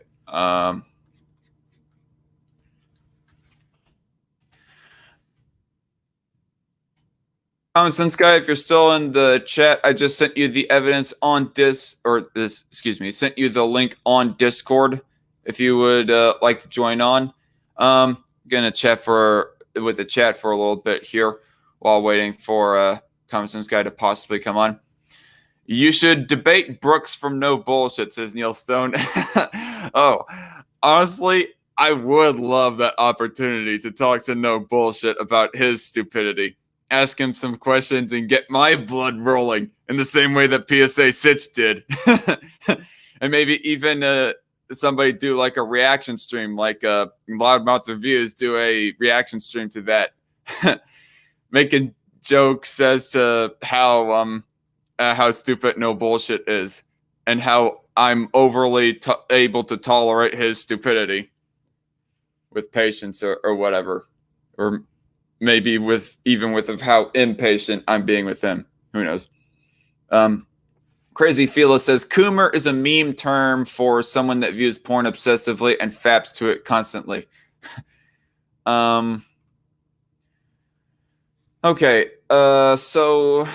Common Sense Guy, if you're still in the chat, I just sent you the evidence on sent you the link on Discord. If you would like to join on, gonna chat with the chat for a little bit here while waiting for Common Sense Guy to possibly come on. You should debate Brooks from No Bullshit, says Neil Stone. Oh, honestly, I would love that opportunity to talk to No Bullshit about his stupidity. Ask him some questions and get my blood rolling in the same way that PSA Sitch did. And maybe even somebody do like a reaction stream, like Loudmouth Reviews do a reaction stream to that. Making jokes as to how how stupid no bullshit is, and how I'm overly able to tolerate his stupidity with patience or whatever, or maybe with how impatient I'm being with him. Who knows? Crazy Fila says Coomer is a meme term for someone that views porn obsessively and faps to it constantly. Okay. So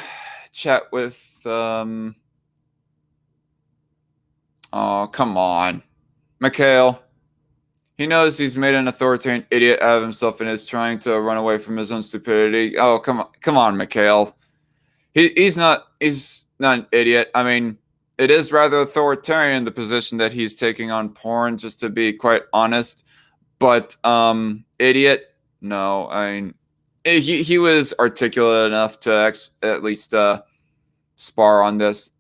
chat with oh, come on. Mikhail. He knows he's made an authoritarian idiot out of himself and is trying to run away from his own stupidity. Oh, come on, Mikhail. He's not an idiot. I mean, it is rather authoritarian, the position that he's taking on porn, just to be quite honest. But idiot? No, I mean, he was articulate enough to at least spar on this.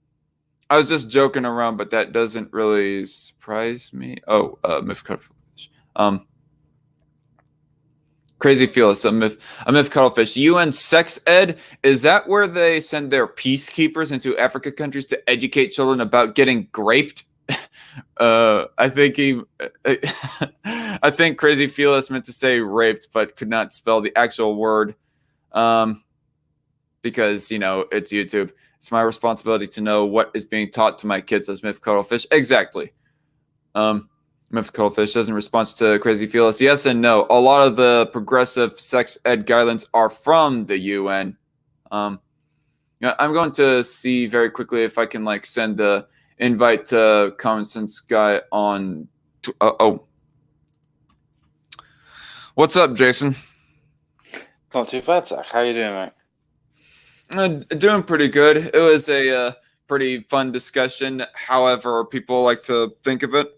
I was just joking around, but that doesn't really surprise me. Oh, myth cuttlefish. Crazy Felix, a myth cuttlefish. UN sex ed, is that where they send their peacekeepers into Africa countries to educate children about getting graped? I think Crazy Felix meant to say raped, but could not spell the actual word. Because it's YouTube. It's my responsibility to know what is being taught to my kids as myth cuttlefish. Exactly. Myth cuttlefish says in response to Crazy Felix, yes and no. A lot of the progressive sex ed guidelines are from the UN. I'm going to see very quickly if I can send the invite to Common Sense Guy on. Oh, what's up, Jason? Not too bad, Zach. How you doing, mate? Doing pretty good. It was a pretty fun discussion, however people like to think of it.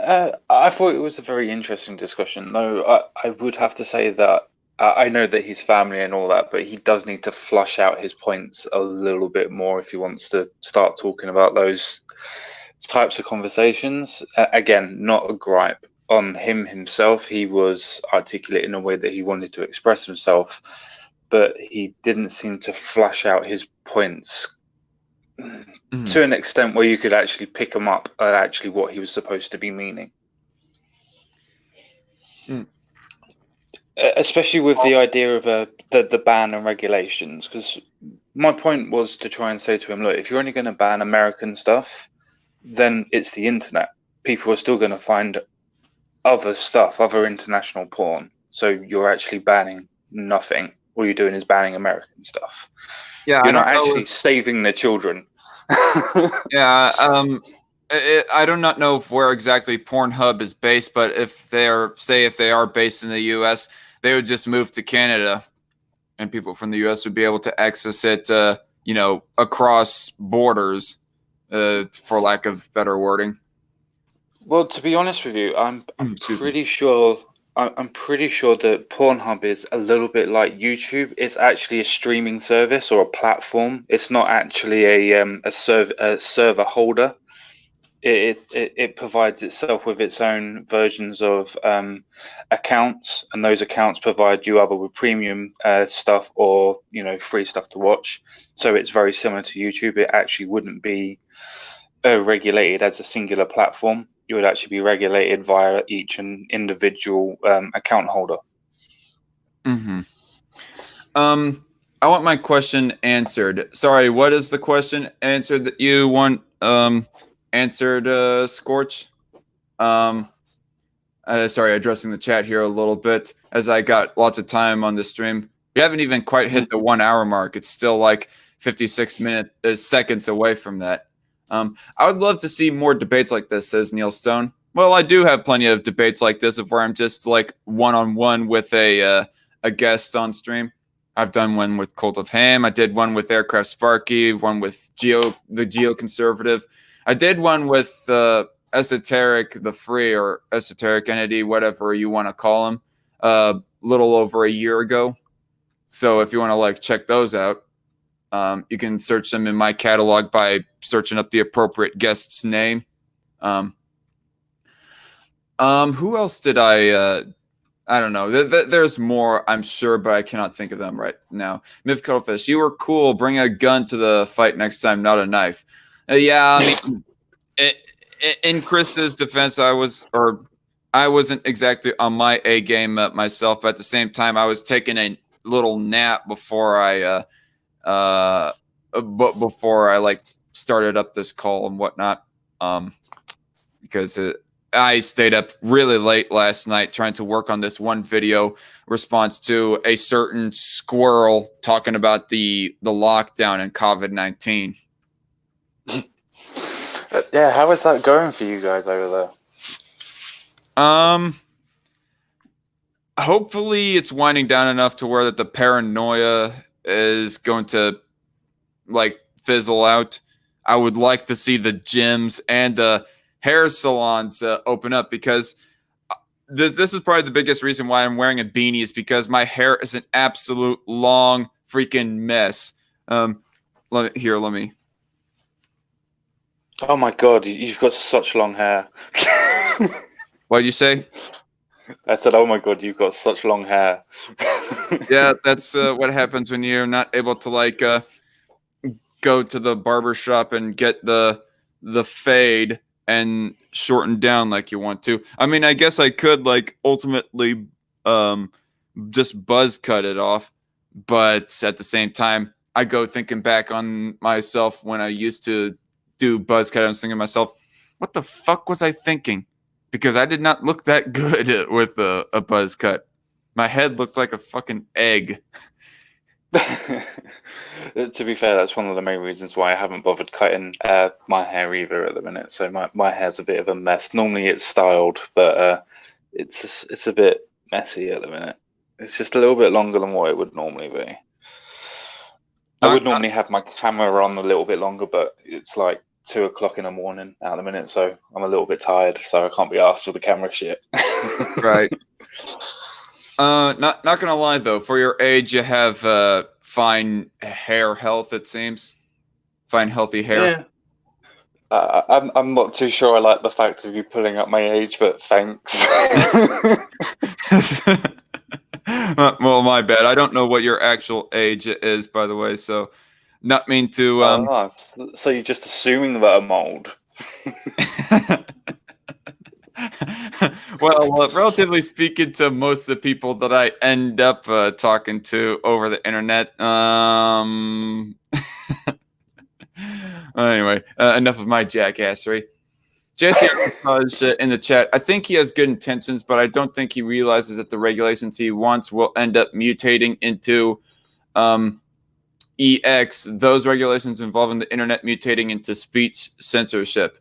I thought it was a very interesting discussion, though I would have to say that I know that he's family and all that, but he does need to flush out his points a little bit more if he wants to start talking about those types of conversations. Again, not a gripe on him himself. He was articulate in a way that he wanted to express himself, but he didn't seem to flush out his points to an extent where you could actually pick him up at actually what he was supposed to be meaning. Especially with the idea of the ban and regulations, because my point was to try and say to him, look, if you're only going to ban American stuff, then it's the internet. People are still going to find other stuff, other international porn. So you're actually banning nothing. All you're doing is banning American stuff. Yeah, you're not actually saving the children. Yeah, I do not know where exactly Pornhub is based, but if they are based in the U.S., they would just move to Canada, and people from the U.S. would be able to access it, across borders, for lack of better wording. Well, to be honest with you, I'm pretty sure that Pornhub is a little bit like YouTube. It's actually a streaming service or a platform. It's not actually a server holder. It provides itself with its own versions of accounts, and those accounts provide you either with premium stuff or free stuff to watch. So it's very similar to YouTube. It actually wouldn't be regulated as a singular platform. You would actually be regulated via each individual account holder. Mm-hmm. I want my question answered. Sorry, what is the question answered that you want answered, Scorch? Sorry, addressing the chat here a little bit as I got lots of time on the stream. We haven't even quite hit the 1 hour mark. It's still like 56 seconds away from that. I would love to see more debates like this, says Neil Stone. Well, I do have plenty of debates like this of where I'm just like one-on-one with a guest on stream. I've done one with Cult of Ham. I did one with Aircraft Sparky, one with the Geoconservative. I did one with Esoteric the Free, or Esoteric Entity, whatever you want to call him, a little over a year ago. So if you want to check those out, you can search them in my catalog by searching up the appropriate guest's name. Who else did I I don't know. There's more, I'm sure, but I cannot think of them right now. Myth Cuttlefish, you were cool. Bring a gun to the fight next time, not a knife. Yeah, I mean, in Chris's defense, I wasn't exactly on my A game myself, but at the same time, I was taking a little nap before I like started up this call and whatnot, because I stayed up really late last night trying to work on this one video response to a certain squirrel talking about the lockdown and COVID-19. Yeah, how is that going for you guys over there? Hopefully it's winding down enough to where that the paranoia is going to like fizzle out. I would like to see the gyms and the hair salons open up, because this is probably the biggest reason why I'm wearing a beanie, is because my hair is an absolute long freaking mess. Let me. Oh my god, you've got such long hair. What'd you say? I said, oh my god, you've got such long hair. Yeah, that's what happens when you're not able to like go to the barber shop and get the fade and shorten down like you want to. I mean, I guess I could like ultimately just buzz cut it off, but at the same time, I go thinking back on myself when I used to do buzz cut. I was thinking to myself, what the fuck was I thinking? Because I did not look that good with a buzz cut. My head looked like a fucking egg. To be fair, that's one of the main reasons why I haven't bothered cutting my hair either at the minute. So my hair's a bit of a mess. Normally it's styled, but it's a bit messy at the minute. It's just a little bit longer than what it would normally be. I would normally have my camera on a little bit longer, but it's like 2 o'clock in the morning at the minute, so I'm a little bit tired, so I can't be asked for the camera shit. Right. Not gonna lie though, for your age, you have fine hair health. It seems fine, healthy hair. Yeah. I'm not too sure I like the fact of you pulling up my age, but thanks. Well, my bad. I don't know what your actual age is, by the way. So, not mean to. So you're just assuming that I'm old. Well, relatively speaking to most of the people that I end up talking to over the internet. Anyway, enough of my jackassery. Jesse in the chat, I think he has good intentions, but I don't think he realizes that the regulations he wants will end up mutating into EX. Those regulations involving the internet mutating into speech censorship.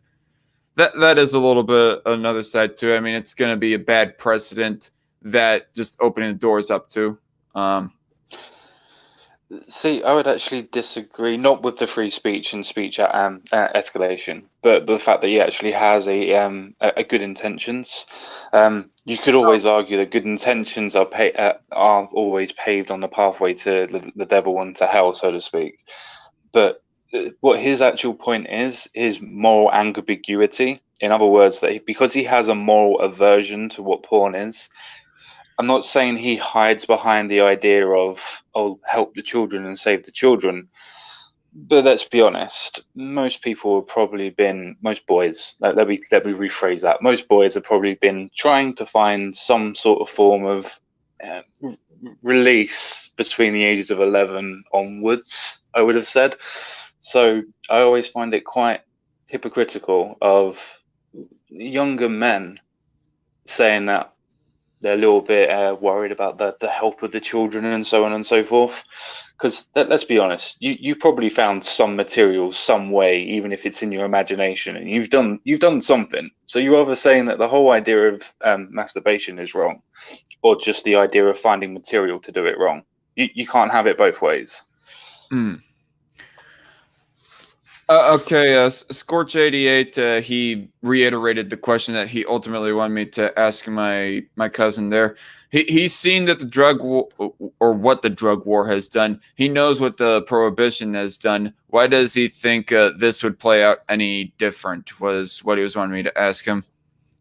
That is a little bit another side too. I mean, it's going to be a bad precedent that just opening the doors up to. See, I would actually disagree, not with the free speech and speech escalation, but the fact that he actually has a good intentions. You could always argue that good intentions are always paved on the pathway to the devil and to hell, so to speak. But what his actual point is moral ambiguity. In other words, that because he has a moral aversion to what porn is, I'm not saying he hides behind the idea of, oh, help the children and save the children. But let's be honest, most people have probably been, most boys, let me rephrase that. Most boys have probably been trying to find some sort of form of release between the ages of 11 onwards, I would have said. So I always find it quite hypocritical of younger men saying that they're a little bit worried about the health of the children and so on and so forth. Because let's be honest, you probably found some material some way, even if it's in your imagination, and you've done something. So you're either saying that the whole idea of masturbation is wrong, or just the idea of finding material to do it wrong. You can't have it both ways. Okay, Scorch88, he reiterated the question that he ultimately wanted me to ask my cousin there. He's seen that the drug war, or what the drug war has done. He knows what the prohibition has done. Why does he think this would play out any different, was what he was wanting me to ask him.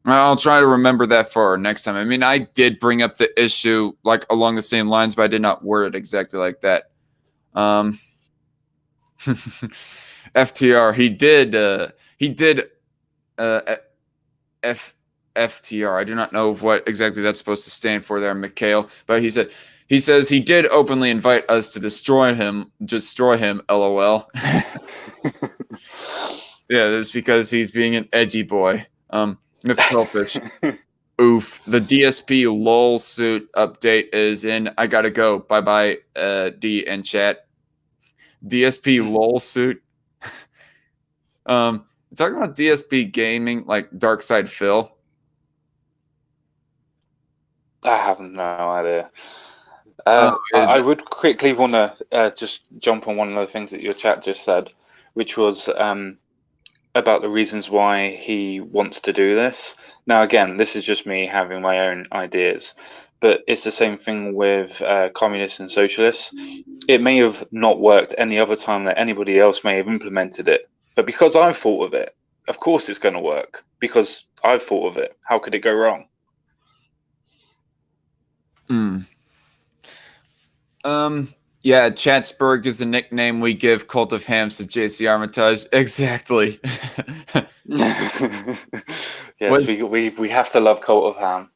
I'll try to remember that for next time. I mean, I did bring up the issue like along the same lines, but I did not word it exactly like that. FTR, he did FTR. I do not know what exactly that's supposed to stand for there, Mikhail, but he says he did openly invite us to destroy him, LOL. Yeah, that's because he's being an edgy boy. McPelfish. Oof. The DSP lol suit update is in. I gotta go. Bye bye, D and chat. DSP lol suit. Talking about DSP gaming, like Dark Side Phil. I have no idea. I would quickly want to just jump on one of the things that your chat just said, which was about the reasons why he wants to do this. Now, again, this is just me having my own ideas, but it's the same thing with communists and socialists. It may have not worked any other time that anybody else may have implemented it, but because I've thought of it, of course it's going to work, because I've thought of it. How could it go wrong? Yeah, Chatsburg is the nickname we give Cult of Hams to JC Armitage. Exactly. Yes, we have to love Cult of Ham.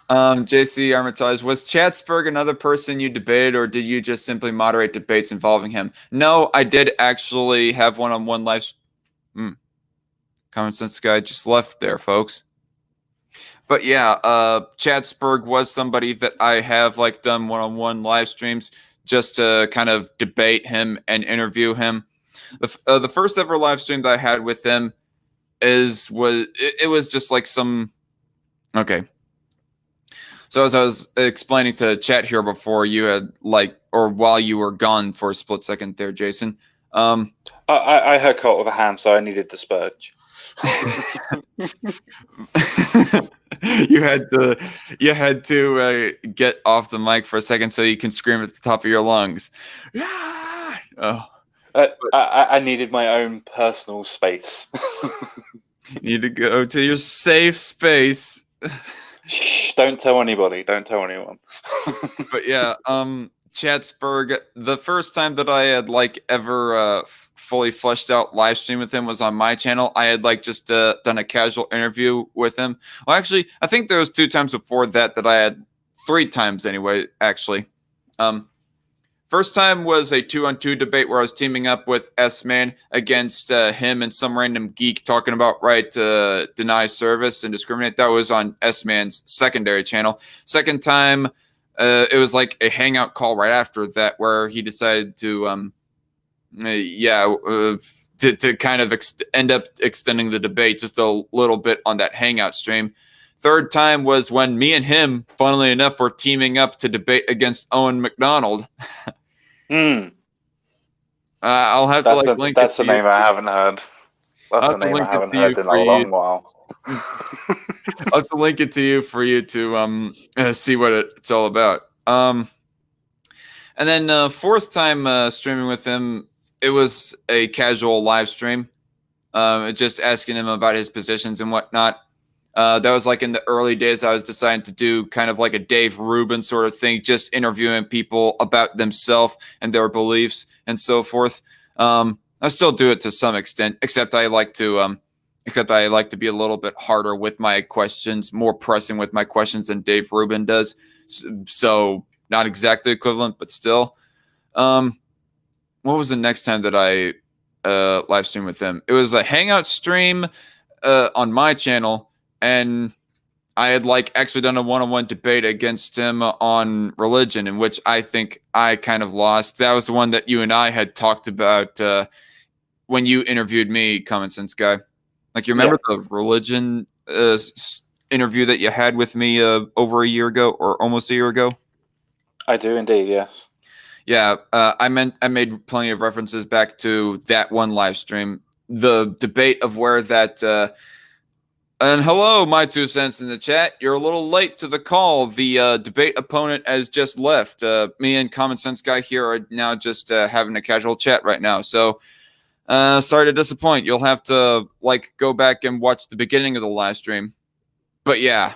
JC Armitage, was Chatsburg another person you debated, or did you just simply moderate debates involving him? No, I did actually have one-on-one live. Common sense guy just left there, folks. But yeah, Chatsburg was somebody that I have like done one-on-one live streams just to kind of debate him and interview him. The first ever live stream that I had with him was just like some. Okay. So as I was explaining to chat here before, you had while you were gone for a split second there, Jason. I heard Cult of a Ham, so I needed the spurge. You had to get off the mic for a second so you can scream at the top of your lungs. Oh. I needed my own personal space. You need to go to your safe space. Shh, don't tell anybody. Don't tell anyone. But yeah, Chatsburg, the first time that I had ever fully fleshed out live stream with him was on my channel. I had just done a casual interview with him. Well, actually, I think there was 2 times before that I had 3 times anyway, actually. First time was a 2-on-2 debate where I was teaming up with S-Man against him and some random geek talking about right to deny service and discriminate. That was on S-Man's secondary channel. Second time, it was like a hangout call right after that where he decided to, to kind of end up extending the debate just a little bit on that hangout stream. Third time was when me and him, funnily enough, were teaming up to debate against Owen McDonald. I'll have to link it. That's a name I haven't heard. That's a name I haven't heard in a long while. I'll have to link it to you for you to see what it's all about. And then fourth time streaming with him, it was a casual live stream, just asking him about his positions and whatnot. That was in the early days. I was deciding to do kind of like a Dave Rubin sort of thing, just interviewing people about themselves and their beliefs and so forth. I still do it to some extent, except I like to be a little bit harder with my questions, more pressing with my questions than Dave Rubin does. So not exactly equivalent, but still. What was the next time that I live streamed with him? It was a hangout stream on my channel. And I had actually done a one-on-one debate against him on religion, in which I think I kind of lost. That was the one that you and I had talked about when you interviewed me, Common Sense Guy. You remember the religion interview that you had with me over a year ago, or almost a year ago? I do indeed, yes. Yeah, I made plenty of references back to that one live stream. The debate of where that. And hello, my 2 cents in the chat. You're a little late to the call. The debate opponent has just left. Me and Common Sense Guy here are now just having a casual chat right now. So sorry to disappoint. You'll have to go back and watch the beginning of the live stream. but yeah,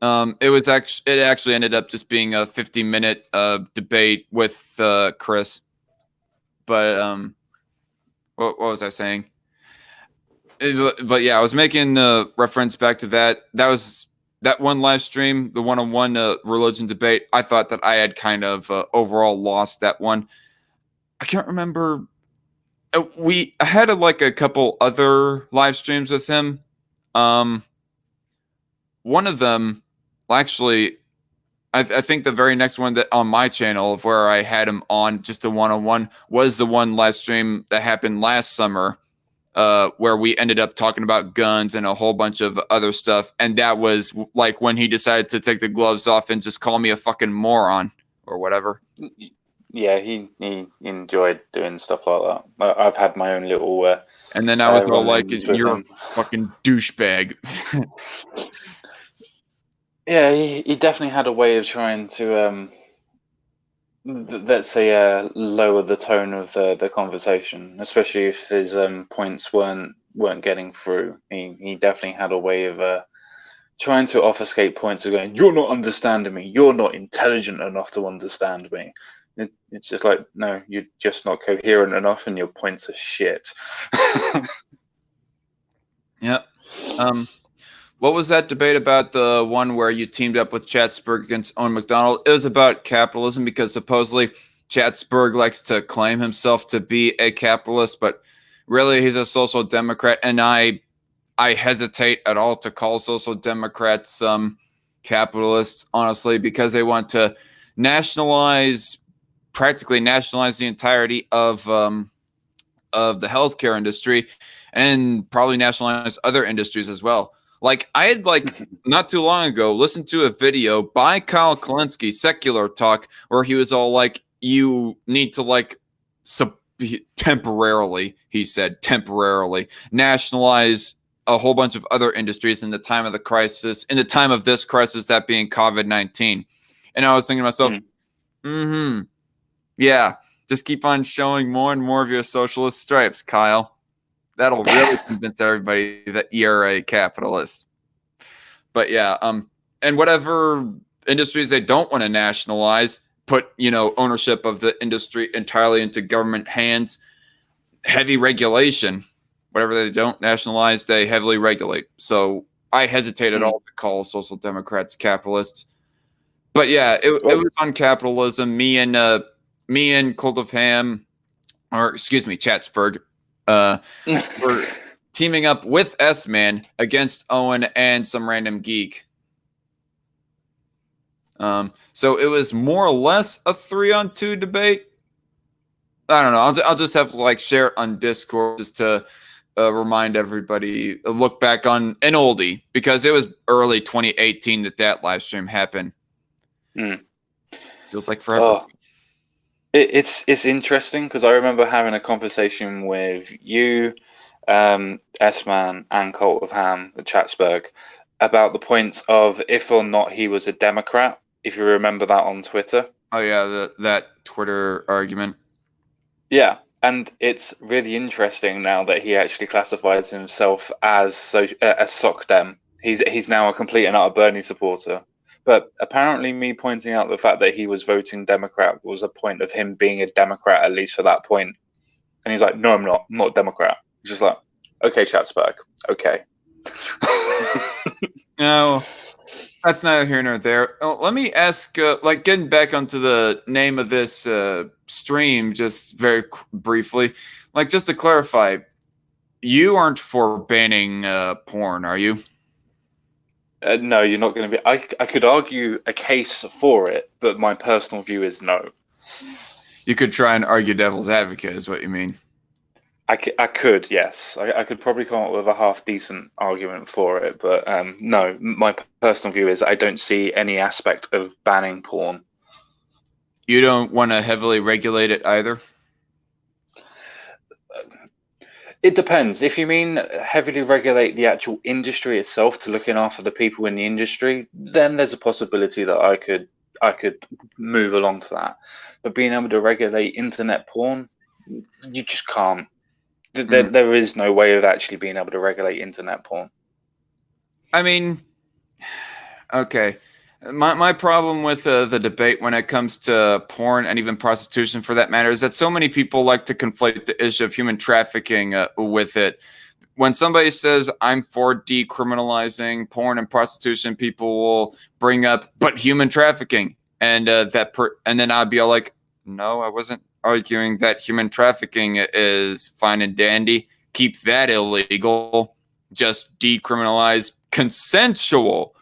it actually ended up just being a 50-minute debate with Kris. But what was I saying? But yeah, I was making reference back to that. That was that one live stream, the one-on-one religion debate. I thought that I had kind of overall lost that one. I can't remember. I had like a couple other live streams with him. One of them, actually, I think the very next one that on my channel of where I had him on just a one-on-one was the one live stream that happened last summer, where we ended up talking about guns and a whole bunch of other stuff. And that was like when he decided to take the gloves off and just call me a fucking moron or whatever. Yeah, he enjoyed doing stuff like that. I've had my own little. And then I was all like, run-ins with "You're a him. fucking douchebag." Yeah, he definitely had a way of trying to let's say lower the tone of the conversation, especially if his points weren't getting through. He definitely had a way of trying to obfuscate points of going, "You're not understanding me. You're not intelligent enough to understand me." It's just like, no, you're just not coherent enough, and your points are shit. Yep. What was that debate about, the one where you teamed up with Chatsberg against Owen McDonald? It was about capitalism, because supposedly Chatsberg likes to claim himself to be a capitalist, but really he's a social democrat. And I hesitate at all to call social democrats capitalists, honestly, because they want to practically nationalize the entirety of the healthcare industry, and probably nationalize other industries as well. Like, I had, like, not too long ago, listened to a video by Kyle Kalinske, Secular Talk, where he was all like, you need to, like, temporarily, he said, temporarily nationalize a whole bunch of other industries in the time of the crisis, in the time of this crisis, that being COVID-19. And I was thinking to myself, yeah, just keep on showing more and more of your socialist stripes, Kyle. That'll really convince everybody that you're a capitalist. But yeah, and whatever industries they don't want to nationalize, put, ownership of the industry entirely into government hands, heavy regulation. Whatever they don't nationalize, they heavily regulate. So I hesitate at all to call social democrats capitalists. But yeah, it was on capitalism. Me and Cult of Ham, or excuse me, Chatsberg, we're teaming up with S-Man against Owen and some random geek. So it was more or less a 3-on-2 debate. I don't know. I'll just have to like share it on Discord just to remind everybody, look back on an oldie, because it was early 2018 that live stream happened. Feels like forever. Oh. It's interesting, because I remember having a conversation with you, S-Man, and Cult of Ham, the Chatsberg, about the points of if or not he was a Democrat, if you remember that on Twitter. Oh yeah, that Twitter argument. Yeah, and it's really interesting now that he actually classifies himself as Soc Dem. He's now a complete and utter Bernie supporter. But apparently me pointing out the fact that he was voting Democrat was a point of him being a Democrat, at least for that point. And he's like, no, I'm not Democrat. He's just like, okay, Chatsberg, okay. No, that's neither here nor there. Let me ask, like, getting back onto the name of this stream just very briefly, like, just to clarify, you aren't for banning porn, are you? No, you're not going to be. I could argue a case for it, but my personal view is no. You could try and argue devil's advocate, is what you mean. I could, yes. I could probably come up with a half-decent argument for it, but no, my personal view is I don't see any aspect of banning porn. You don't want to heavily regulate it either? It depends. If you mean heavily regulate the actual industry itself to looking after the people in the industry, then there's a possibility that I could move along to that. But being able to regulate internet porn, you just can't. There is no way of actually being able to regulate internet porn. I mean, Okay. My problem with the debate when it comes to porn and even prostitution for that matter is that so many people like to conflate the issue of human trafficking with it. When somebody says I'm for decriminalizing porn and prostitution, people will bring up but human trafficking, and and then I'd be all like, no, I wasn't arguing that human trafficking is fine and dandy. Keep that illegal. Just decriminalize consensual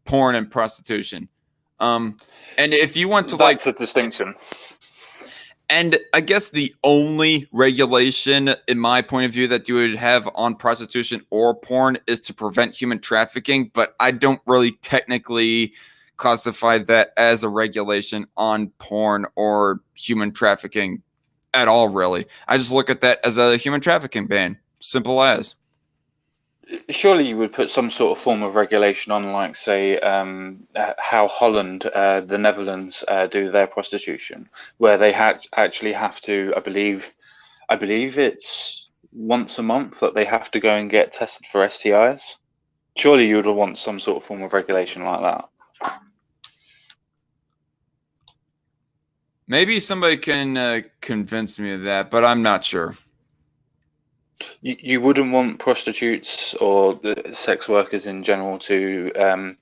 porn and prostitution. And if you want to That's a distinction. And I guess the only regulation, in my point of view, that you would have on prostitution or porn is to prevent human trafficking. But I don't really technically classify that as a regulation on porn or human trafficking at all, really. I just look at that as a human trafficking ban. Simple as. Surely you would put some sort of form of regulation on, like, say, how Holland, the Netherlands, do their prostitution, where they actually have to, I believe it's once a month that they have to go and get tested for STIs. Surely you would want some sort of form of regulation like that. Maybe somebody can convince me of that, but I'm not sure. You wouldn't want prostitutes or the sex workers in general to,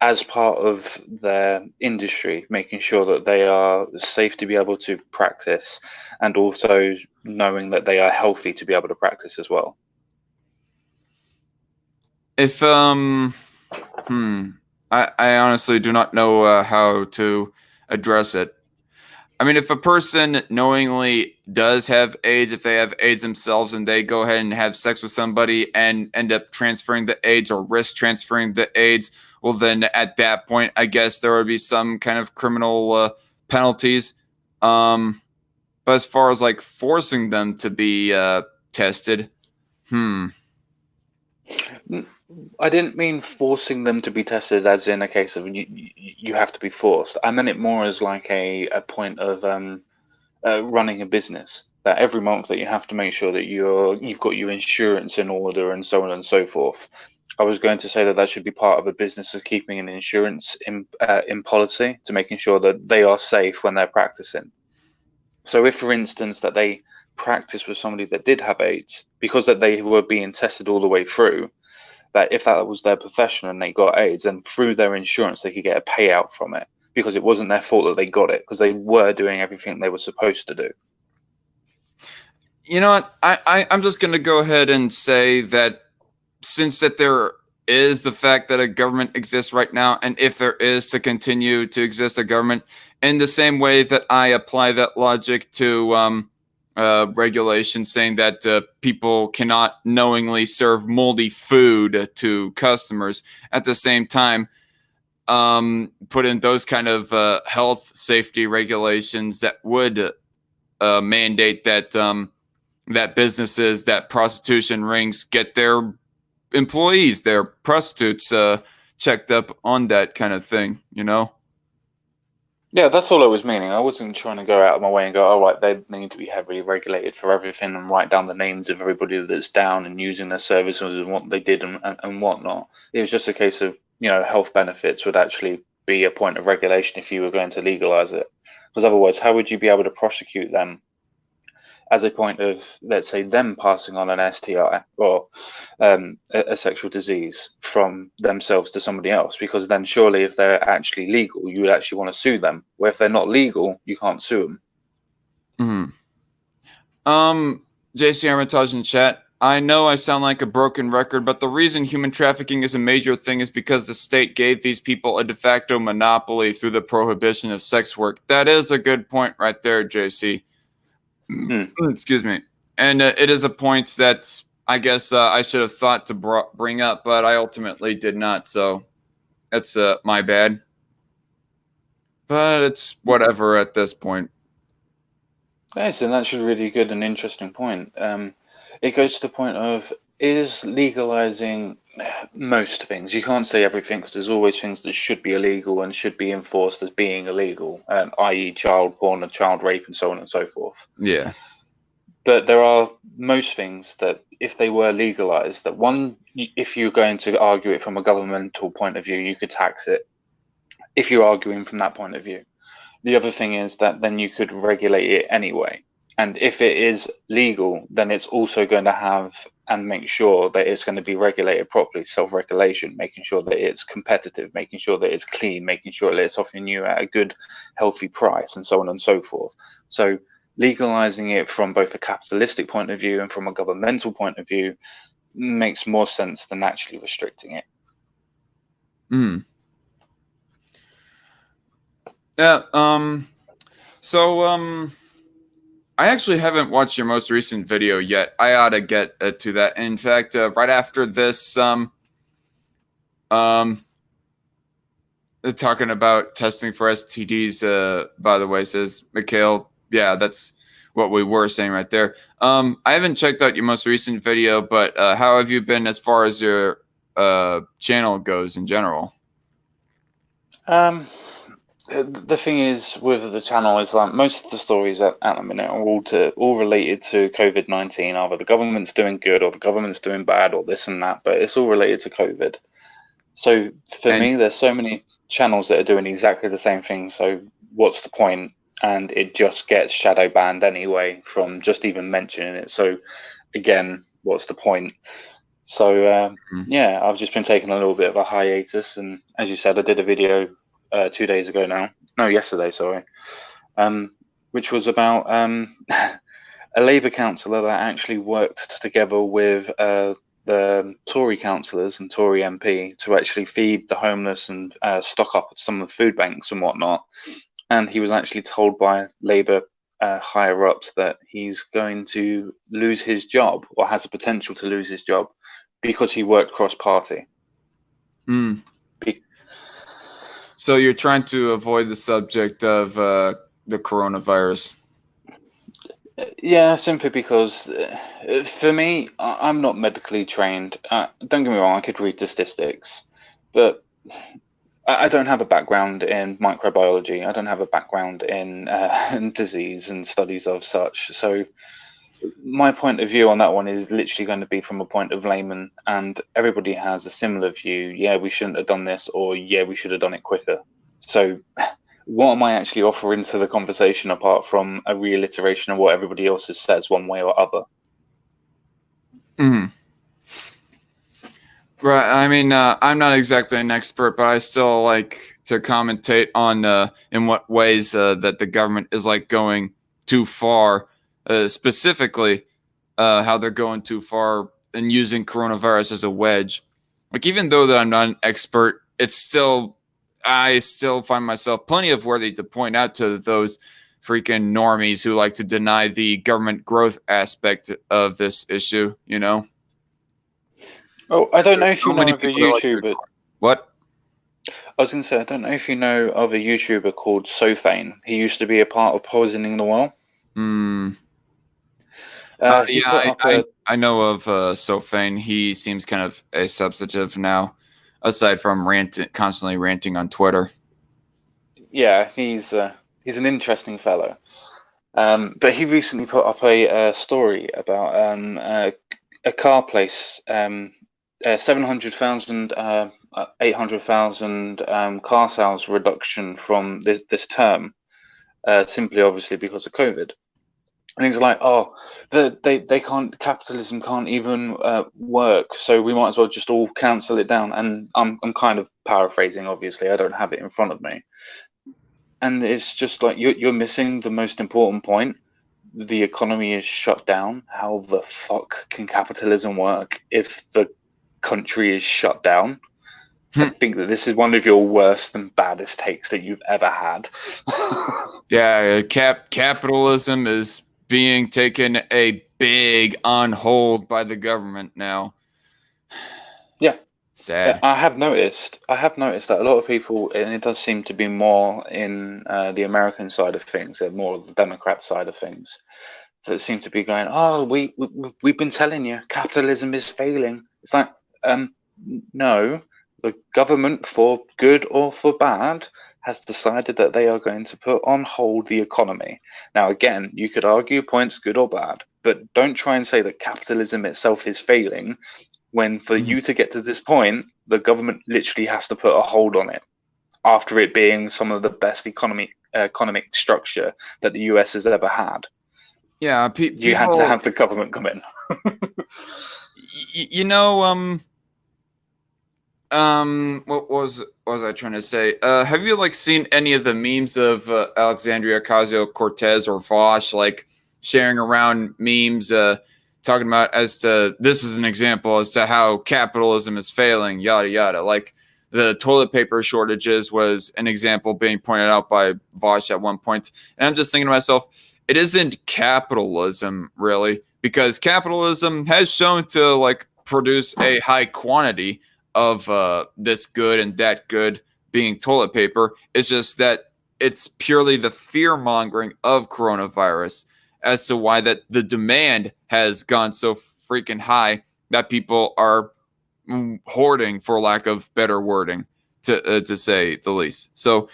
as part of their industry, making sure that they are safe to be able to practice, and also knowing that they are healthy to be able to practice as well. If I honestly do not know how to address it. I mean, if a person knowingly does have AIDS, if they have AIDS themselves and they go ahead and have sex with somebody and end up transferring the AIDS or risk transferring the AIDS, well, then at that point, I guess there would be some kind of criminal penalties. But as far as like forcing them to be tested, I didn't mean forcing them to be tested as in a case of you have to be forced. I meant it more as like a point of running a business, that every month that you have to make sure that you've got your insurance in order and so on and so forth. I was going to say that should be part of a business of keeping an insurance in policy to making sure that they are safe when they're practicing. So if, for instance, that they practice with somebody that did have AIDS, because that they were being tested all the way through, that if that was their profession and they got AIDS, then through their insurance they could get a payout from it, because it wasn't their fault that they got it, because they were doing everything they were supposed to do. You know what? I'm just going to go ahead and say that since that there is the fact that a government exists right now, and if there is to continue to exist a government, in the same way that I apply that logic to regulation saying that people cannot knowingly serve moldy food to customers, at the same time put in those kind of health safety regulations that would mandate that that businesses, that prostitution rings get their employees, their prostitutes checked up on that kind of thing, you know? Yeah, that's all I was meaning. I wasn't trying to go out of my way and go, oh, right, they need to be heavily regulated for everything and write down the names of everybody that's down and using their services and what they did and whatnot. It was just a case of, health benefits would actually be a point of regulation if you were going to legalize it. Because otherwise, how would you be able to prosecute them as a point of, let's say, them passing on an STI or a sexual disease from themselves to somebody else? Because then surely if they're actually legal, you would actually want to sue them. Where if they're not legal, you can't sue them. JC Armitage in chat. I know I sound like a broken record, but the reason human trafficking is a major thing is because the state gave these people a de facto monopoly through the prohibition of sex work. That is a good point right there, JC. Excuse me. And it is a point that I guess I should have thought to bring up, but I ultimately did not. So that's my bad. But it's whatever at this point. Yes, and that's a really good and interesting point. It goes to the point of, is legalizing most things? You can't say everything, because there's always things that should be illegal and should be enforced as being illegal, i.e. child porn and child rape and so on and so forth. Yeah. But there are most things that if they were legalized, that one, if you're going to argue it from a governmental point of view, you could tax it. If you're arguing from that point of view, the other thing is that then you could regulate it anyway. And if it is legal, then it's also going to have and make sure that it's going to be regulated properly, self-regulation, making sure that it's competitive, making sure that it's clean, making sure that it's offering you at a good, healthy price, and so on and so forth. So legalizing it from both a capitalistic point of view and from a governmental point of view makes more sense than actually restricting it. Yeah. I actually haven't watched your most recent video yet. I ought to get to that. In fact, right after this, talking about testing for STDs, by the way, says Mikhail. Yeah, that's what we were saying right there. I haven't checked out your most recent video, but how have you been as far as your channel goes in general? The thing is with the channel is like most of the stories at the minute are all related to COVID-19. Either the government's doing good or the government's doing bad or this and that, but it's all related to COVID. So for me, there's so many channels that are doing exactly the same thing. So what's the point? And it just gets shadow banned anyway from just even mentioning it. So again, what's the point? So yeah, I've just been taking a little bit of a hiatus, and as you said, I did a video 2 days ago now. No, yesterday, sorry. Which was about a Labour councillor that actually worked together with the Tory councillors and Tory MP to actually feed the homeless and stock up some of the food banks and whatnot. And he was actually told by Labour higher ups that he's going to lose his job, or has the potential to lose his job, because he worked cross-party. So you're trying to avoid the subject of the coronavirus? Yeah, simply because for me, I'm not medically trained. Don't get me wrong, I could read statistics, but I don't have a background in microbiology. I don't have a background in disease and studies of such. So my point of view on that one is literally going to be from a point of layman, and everybody has a similar view. Yeah, we shouldn't have done this, or yeah, we should have done it quicker. So what am I actually offering to the conversation apart from a reiteration of what everybody else has says one way or other? Right. I mean, I'm not exactly an expert, but I still like to commentate on in what ways that the government is like going too far. Specifically, how they're going too far and using coronavirus as a wedge. Like, even though that I'm not an expert, I still find myself plenty of worthy to point out to those freaking normies who like to deny the government growth aspect of this issue, you know? Oh, I don't know if you know of a YouTuber. What? I was going to say, I don't know if you know of a YouTuber called Sofane. He used to be a part of Poisoning the Well. Yeah, I know of Sofane. He seems kind of a substantive now, aside from constantly ranting on Twitter. Yeah, he's an interesting fellow. But he recently put up a story about a car place, 700,000, 800,000 car sales reduction from this term, simply obviously because of COVID. And he's like, oh, they can't, capitalism can't even work, so we might as well just all cancel it down. And I'm kind of paraphrasing, obviously, I don't have it in front of me. And it's just like, you're missing the most important point. The economy is shut down. How the fuck can capitalism work if the country is shut down? I think that this is one of your worst and baddest takes that you've ever had. Yeah, capitalism is being taken a big on hold by the government now. Yeah. Sad. I have noticed that a lot of people, and it does seem to be more in the American side of things, more of the Democrat side of things, that seem to be going, oh, we've been telling you capitalism is failing. It's like, no, the government, for good or for bad, has decided that they are going to put on hold the economy. Now, again, you could argue points good or bad, But don't try and say that capitalism itself is failing, when for you to get to this point, the government literally has to put a hold on it after it being some of the best economic structure that the US has ever had. Yeah, you had to have the government come in. What was I trying to say? Have you like seen any of the memes of Alexandria Ocasio-Cortez or Vosh like sharing around memes talking about as to this is an example as to how capitalism is failing, yada yada. Like the toilet paper shortages was an example being pointed out by Vosh at one point. And I'm just thinking to myself, it isn't capitalism really, because capitalism has shown to like produce a high quantity of this good and that good being toilet paper. It's just that it's purely the fear mongering of coronavirus as to why that the demand has gone so freaking high that people are hoarding, for lack of better wording, to say the least. So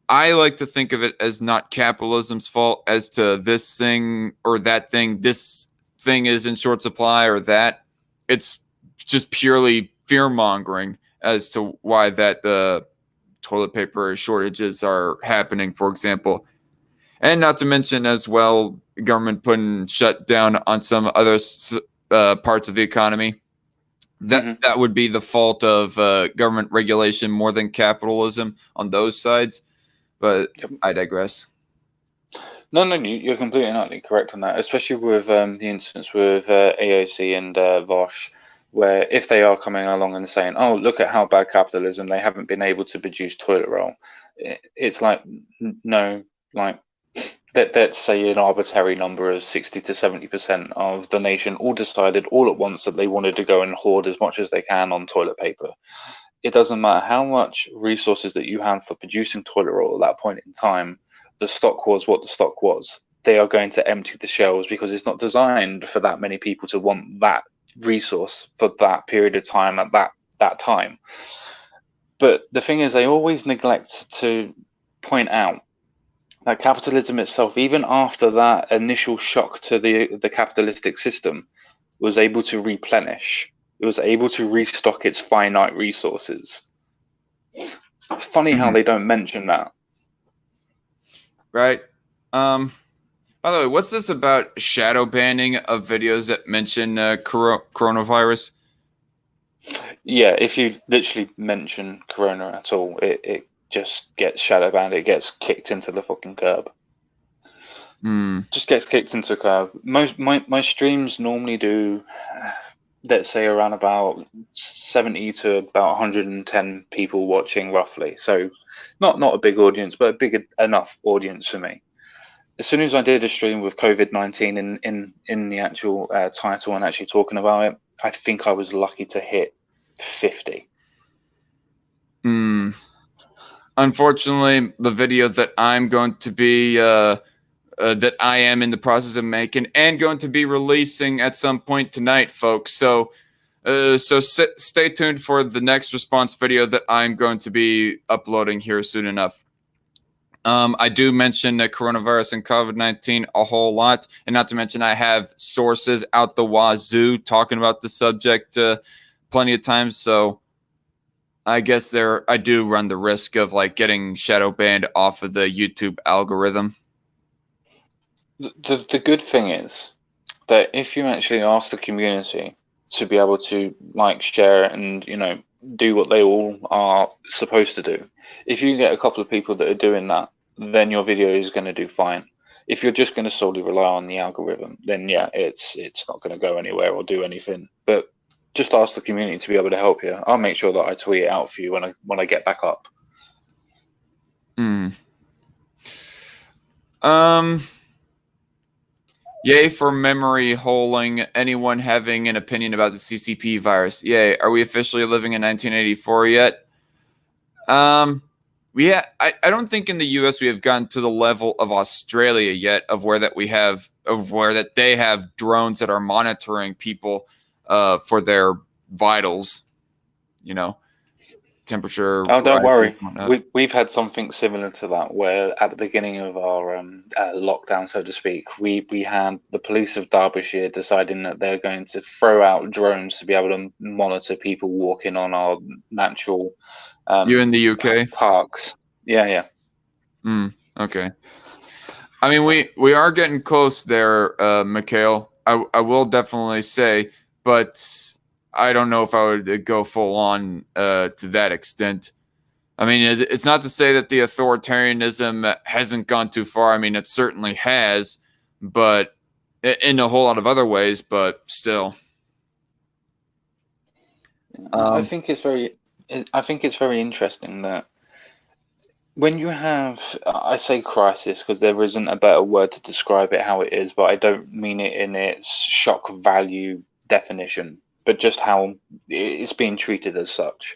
I like to think of it as not capitalism's fault as to this thing or that thing. This thing is in short supply or that. It's just purely fear mongering as to why that the toilet paper shortages are happening, for example. And not to mention as well, government putting shut down on some other parts of the economy. That would be the fault of government regulation more than capitalism on those sides. But I digress. No, you're completely and utterly correct on that, especially with the instance with AOC and Vosh, where if they are coming along and saying, oh, look at how bad capitalism, they haven't been able to produce toilet roll. It's like, no, like, let's say an arbitrary number of 60 to 70% of the nation all decided all at once that they wanted to go and hoard as much as they can on toilet paper. It doesn't matter how much resources that you have for producing toilet roll at that point in time, the stock was what the stock was. They are going to empty the shelves because it's not designed for that many people to want that resource for that period of time at that time. But the thing is, they always neglect to point out that capitalism itself, even after that initial shock to the capitalistic system, was able to replenish. It was able to restock its finite resources. It's funny how they don't mention that. Right. By the way, what's this about shadow banning of videos that mention coronavirus? Yeah, if you literally mention corona at all, it just gets shadow banned. It gets kicked into the fucking curb. Just gets kicked into the curb. My streams normally do, let's say, around about 70 to about 110 people watching roughly. So not a big audience, but a big enough audience for me. As soon as I did a stream with COVID-19 in the actual title and actually talking about it, I think I was lucky to hit 50. Unfortunately, the video that I'm going to be that I am in the process of making and going to be releasing at some point tonight, folks. So stay tuned for the next response video that I'm going to be uploading here soon enough. I do mention coronavirus and COVID-19 a whole lot, and not to mention I have sources out the wazoo talking about the subject plenty of times. So I guess I do run the risk of like getting shadow banned off of the YouTube algorithm. The good thing is that if you actually ask the community to be able to like share and do what they all are supposed to do, if you get a couple of people that are doing that, then your video is going to do fine. If you're just going to solely rely on the algorithm, then yeah, it's not going to go anywhere or do anything. But just ask the community to be able to help you. I'll make sure that I tweet it out for you when I get back up. Yay for memory holing. Anyone having an opinion about the CCP virus? Yay. Are we officially living in 1984 yet? I don't think in the US we have gotten to the level of Australia yet of where they have drones that are monitoring people for their vitals, temperature. Oh, don't rises worry. and whatnot. We've had something similar to that, where at the beginning of our lockdown, so to speak, we had the police of Derbyshire deciding that they're going to throw out drones to be able to monitor people walking on our natural You in the UK? parks. Yeah. Okay. I mean, we are getting close there, Mikhail. I will definitely say, but I don't know if I would go full on to that extent. I mean, it's not to say that the authoritarianism hasn't gone too far. I mean, it certainly has, but in a whole lot of other ways, but still. I think it's very interesting that when you have, I say crisis because there isn't a better word to describe it how it is, but I don't mean it in its shock value definition, but just how it's being treated as such.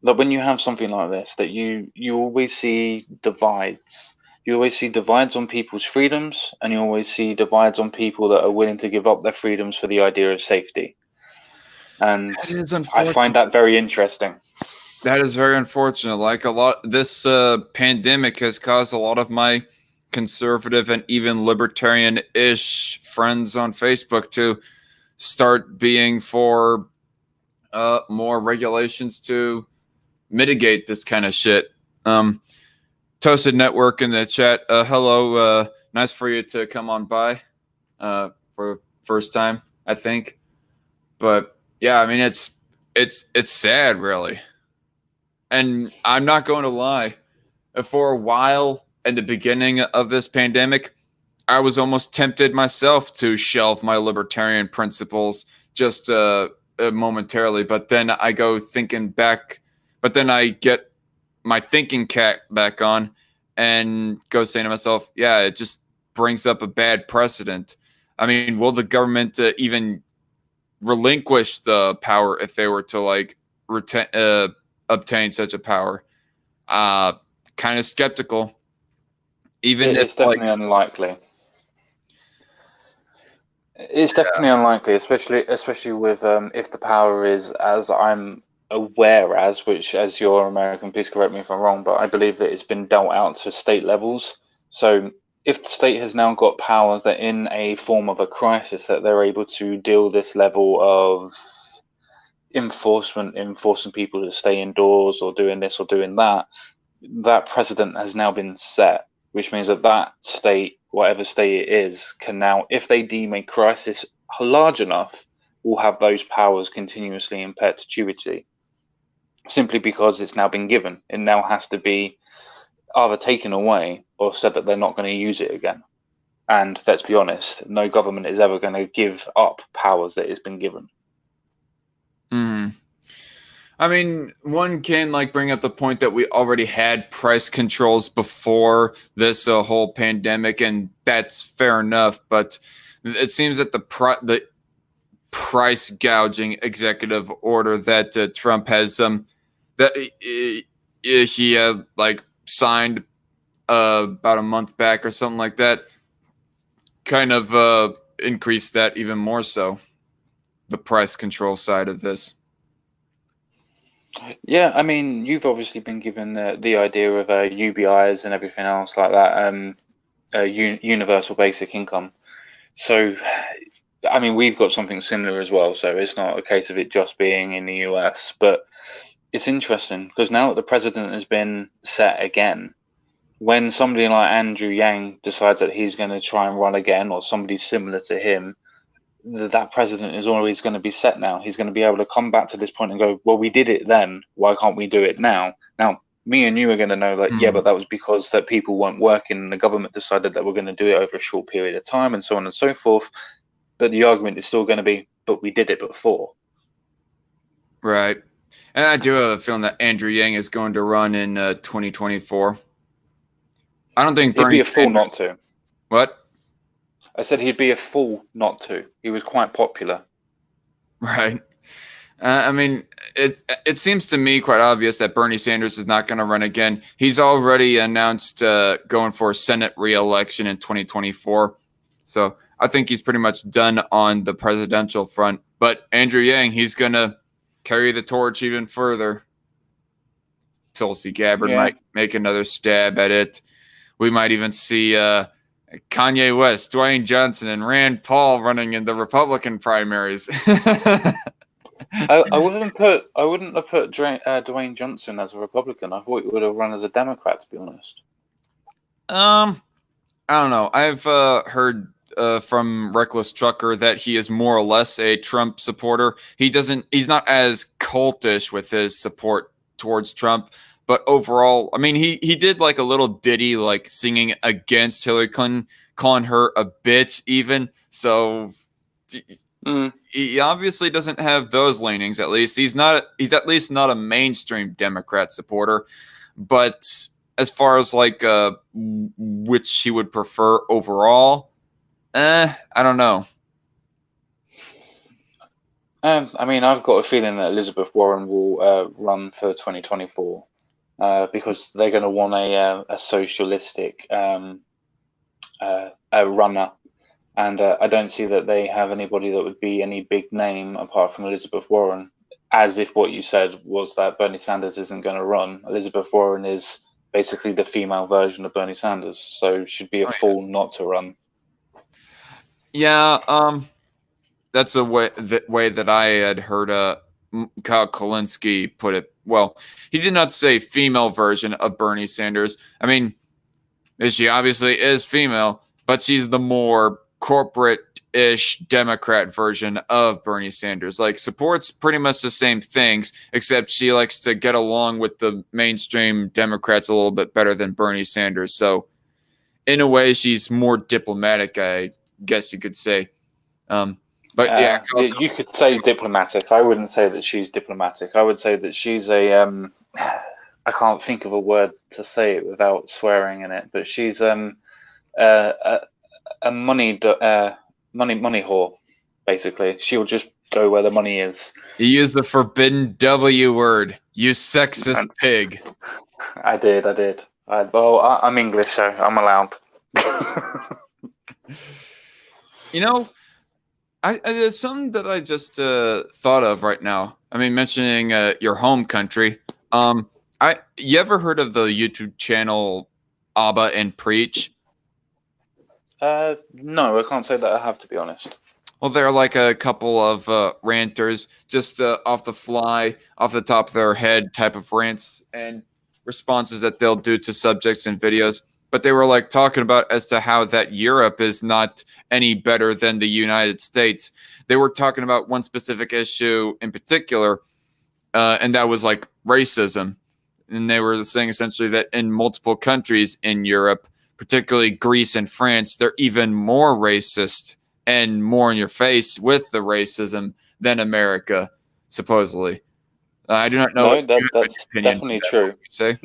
But when you have something like this, that you always see divides. You always see divides on people's freedoms, and you always see divides on people that are willing to give up their freedoms for the idea of safety. And That is I unfortunate. find that very interesting. That is very unfortunate. Like this pandemic has caused a lot of my conservative and even libertarian-ish friends on Facebook to start being for more regulations to mitigate this kind of shit. Toasted Network in the chat. Hello. Nice for you to come on by for first time, I think. But yeah, I mean, it's sad, really. And I'm not going to lie. For a while in the beginning of this pandemic, I was almost tempted myself to shelve my libertarian principles just momentarily. But then I go thinking back. But then I get my thinking cap back on and go saying to myself, yeah, it just brings up a bad precedent. I mean, will the government even relinquish the power if they were to like obtain such a power? Kind of skeptical. Even It's if definitely unlikely. It's definitely unlikely, especially with if the power is, as I'm aware as, which as your American, please correct me if I'm wrong, but I believe that it's been dealt out to state levels. So if the state has now got powers that in a form of a crisis that they're able to deal this level of enforcing people to stay indoors or doing this or doing that, that precedent has now been set, which means that that state, whatever state it is, can now, if they deem a crisis large enough, will have those powers continuously in perpetuity, simply because it's now been given. It now has to be either taken away or said that they're not going to use it again. And let's be honest, no government is ever going to give up powers that it's been given. I mean, one can like bring up the point that we already had price controls before this whole pandemic, and that's fair enough. But it seems that the price gouging executive order that Trump has that he had like signed about a month back or something like that, kind of increased that even more so. The price control side of this. Yeah, I mean, you've obviously been given the idea of UBIs and everything else like that, universal basic income. So, I mean, we've got something similar as well. So it's not a case of it just being in the US, but it's interesting because now that the president has been set again, when somebody like Andrew Yang decides that he's going to try and run again, or somebody similar to him, that president is always going to be set now. He's going to be able to come back to this point and go, well, we did it then. Why can't we do it now? Now, me and you are going to know that, yeah, but that was because that people weren't working and the government decided that we're going to do it over a short period of time and so on and so forth. But the argument is still going to be, but we did it before. Right. And I do have a feeling that Andrew Yang is going to run in 2024. I don't think Bernie He'd be a fool not to. What? I said he'd be a fool not to. He was quite popular. Right. I mean, it seems to me quite obvious that Bernie Sanders is not going to run again. He's already announced going for a Senate re-election in 2024. So I think he's pretty much done on the presidential front. But Andrew Yang, he's going to carry the torch even further. Tulsi Gabbard Yeah. might make another stab at it. We might even see Kanye West, Dwayne Johnson, and Rand Paul running in the Republican primaries. I wouldn't have put Dwayne Johnson as a Republican. I thought he would have run as a Democrat, to be honest. I don't know. I've heard from Reckless Trucker that he is more or less a Trump supporter. He's not as cultish with his support towards Trump, but overall, I mean, he did like a little ditty like singing against Hillary Clinton, calling her a bitch even. So he obviously doesn't have those leanings. At least he's at least not a mainstream Democrat supporter. But as far as like which he would prefer overall, I don't know. I mean, I've got a feeling that Elizabeth Warren will run for 2024 because they're going to want a socialistic a runner, and I don't see that they have anybody that would be any big name apart from Elizabeth Warren. As if what you said was that Bernie Sanders isn't going to run. Elizabeth Warren is basically the female version of Bernie Sanders, so should be a fool not to run. Yeah, that's a way that I had heard Kyle Kulinski put it. Well, he did not say female version of Bernie Sanders. I mean, she obviously is female, but she's the more corporate-ish Democrat version of Bernie Sanders. Like, supports pretty much the same things, except she likes to get along with the mainstream Democrats a little bit better than Bernie Sanders. So, in a way, she's more diplomatic, I guess you could say. But yeah, you could say diplomatic. I wouldn't say that she's diplomatic. I would say that she's a I can't think of a word to say it without swearing in it, but she's a money whore. Basically, she'll just go where the money is. You used the forbidden W word. You sexist pig. I did. I'm English, so I'm allowed. You know, there's something that I just thought of right now. I mean, mentioning your home country. You ever heard of the YouTube channel Abba and Preach? No, I can't say that I have, to be honest. Well, they're like a couple of ranters, just off the fly, off the top of their head type of rants and responses that they'll do to subjects and videos. But they were like talking about as to how that Europe is not any better than the United States. They were talking about one specific issue in particular, and that was like racism. And they were saying essentially that in multiple countries in Europe, particularly Greece and France, they're even more racist and more in your face with the racism than America, supposedly. I do not know. No, that's definitely true. Say?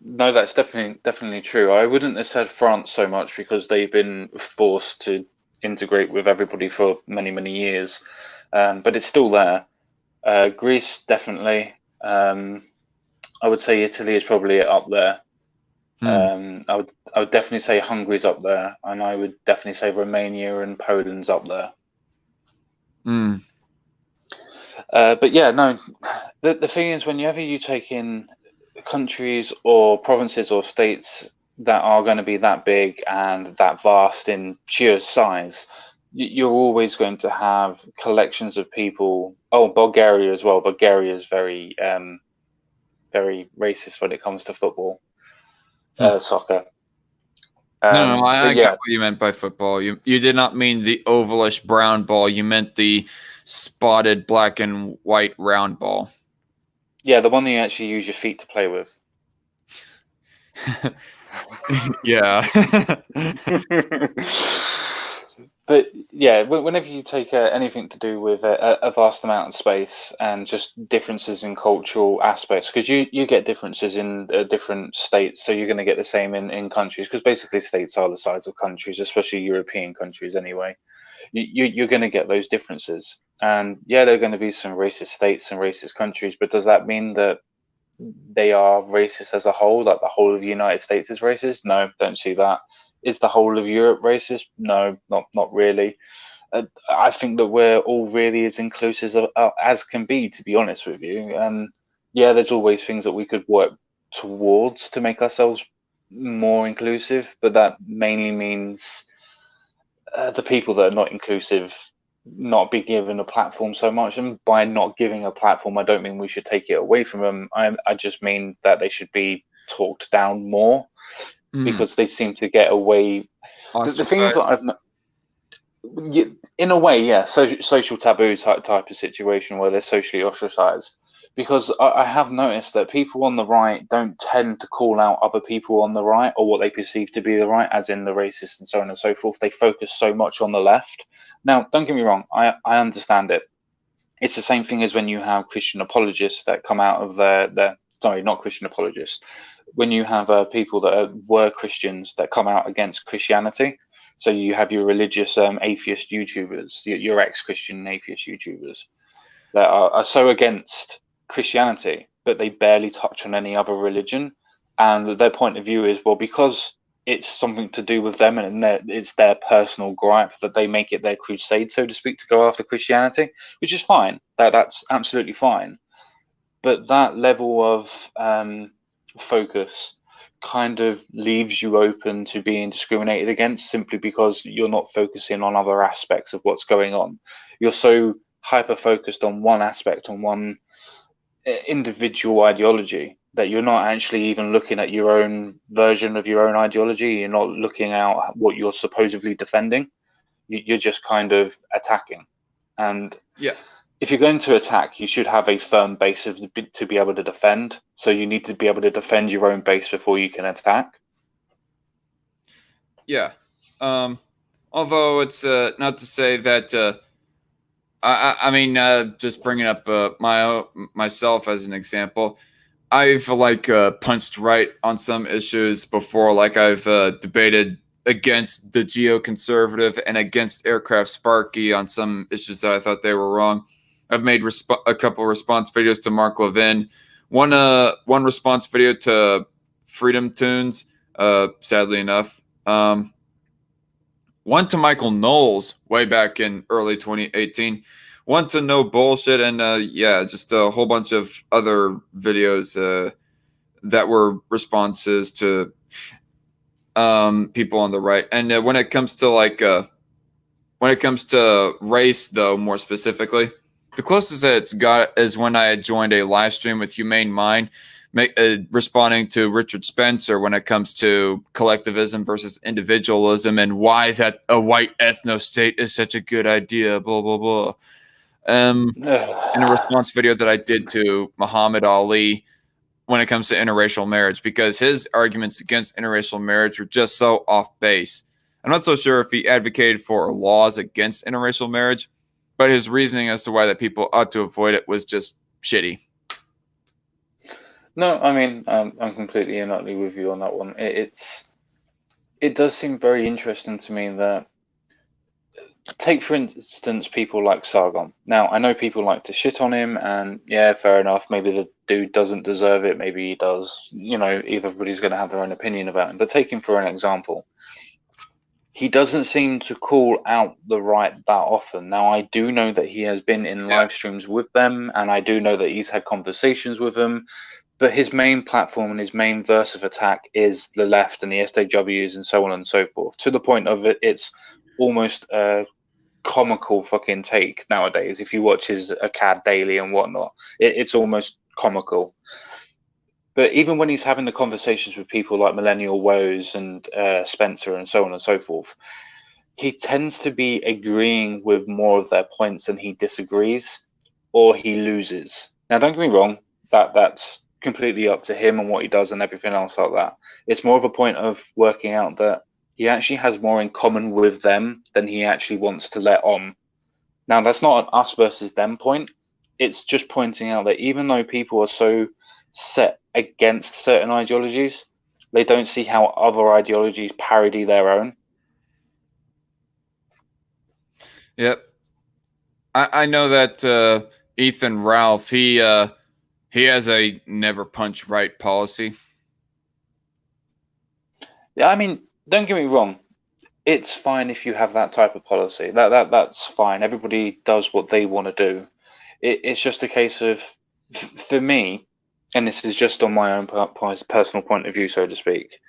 No, that's definitely true. I wouldn't have said France so much because they've been forced to integrate with everybody for many, many years. But it's still there. Greece, definitely. I would say Italy is probably up there. I would definitely say Hungary's up there, and I would definitely say Romania and Poland's up there. But yeah, no. The thing is, whenever you take in countries or provinces or states that are going to be that big and that vast in sheer size, you're always going to have collections of people. Oh, Bulgaria as well. Bulgaria is very, very racist when it comes to football, soccer. No, I get what you meant by football. You did not mean the ovalish brown ball. You meant the spotted black and white round ball. Yeah, the one that you actually use your feet to play with. Yeah. But yeah, whenever you take anything to do with a vast amount of space and just differences in cultural aspects, because you get differences in different states, so you're going to get the same in countries, because basically states are the size of countries, especially European countries anyway. You're going to get those differences. And yeah, there are going to be some racist states and racist countries, but does that mean that they are racist as a whole, like the whole of the United States is racist? No, don't see that. Is the whole of Europe racist? No, not really. I think that we're all really as inclusive as can be, to be honest with you. yeah, there's always things that we could work towards to make ourselves more inclusive, but that mainly means the people that are not inclusive not be given a platform so much. And by not giving a platform, I don't mean we should take it away from them. I just mean that they should be talked down more, because they seem to get away. The things that I've in a way, yeah, social taboo type of situation where they're socially ostracized. Because I have noticed that people on the right don't tend to call out other people on the right, or what they perceive to be the right, as in the racist and so on and so forth. They focus so much on the left. Now, don't get me wrong, I understand it. It's the same thing as when you have Christian apologists that come out of their sorry, not Christian apologists. When you have people that were Christians that come out against Christianity. So you have your religious atheist YouTubers, your ex-Christian atheist YouTubers that are so against Christianity, but they barely touch on any other religion. And their point of view is, well, because it's something to do with them and it's their personal gripe, that they make it their crusade, so to speak, to go after Christianity, which is fine. That's absolutely fine. But that level of focus kind of leaves you open to being discriminated against, simply because you're not focusing on other aspects of what's going on. You're so hyper focused on one aspect, on one individual ideology, that you're not actually even looking at your own version of your own ideology. You're not looking at what you're supposedly defending. You're just kind of attacking. And yeah, if you're going to attack, you should have a firm base to be able to defend. So you need to be able to defend your own base before you can attack. Yeah. Although it's not to say that I mean, just bringing up myself as an example, I've punched right on some issues before. Like I've debated against the geoconservative and against aircraft Sparky on some issues that I thought they were wrong. I've made a couple response videos to Mark Levin, one response video to Freedom Tunes, sadly enough. One to Michael Knowles way back in early 2018. One to No Bullshit, and yeah, just a whole bunch of other videos that were responses to people on the right. And when it comes to race, though, more specifically, the closest that it's got is when I joined a live stream with Humane Mind, responding to Richard Spencer when it comes to collectivism versus individualism and why that a white ethno state is such a good idea, blah, blah, blah. In a response video that I did to Muhammad Ali when it comes to interracial marriage, because his arguments against interracial marriage were just so off base. I'm not so sure if he advocated for laws against interracial marriage, but his reasoning as to why that people ought to avoid it was just shitty. No, I mean, I'm completely and utterly with you on that one. It does seem very interesting to me that, take for instance people like Sargon. Now, I know people like to shit on him, and yeah, fair enough. Maybe the dude doesn't deserve it. Maybe he does. You know, everybody's going to have their own opinion about him. But take him for an example. He doesn't seem to call out the right that often. Now, I do know that he has been in live streams with them, and I do know that he's had conversations with them. But his main platform and his main verse of attack is the left and the SJWs and so on and so forth, to the point of it's almost a comical fucking take nowadays. If you watch his ACAD Daily and whatnot, it's almost comical. But even when he's having the conversations with people like Millennial Woes and Spencer and so on and so forth, he tends to be agreeing with more of their points than he disagrees, or he loses. Now, don't get me wrong, that's completely up to him and what he does and everything else like that. It's more of a point of working out that he actually has more in common with them than he actually wants to let on. Now, that's not an us versus them point. It's just pointing out that even though people are so set against certain ideologies, they don't see how other ideologies parody their own. Yep. I know that Ethan Ralph, he has a never punch right policy. Yeah, I mean, don't get me wrong. It's fine if you have that type of policy. That's fine. Everybody does what they want to do. It's just a case of, for me, and this is just on my own personal point of view, so to speak,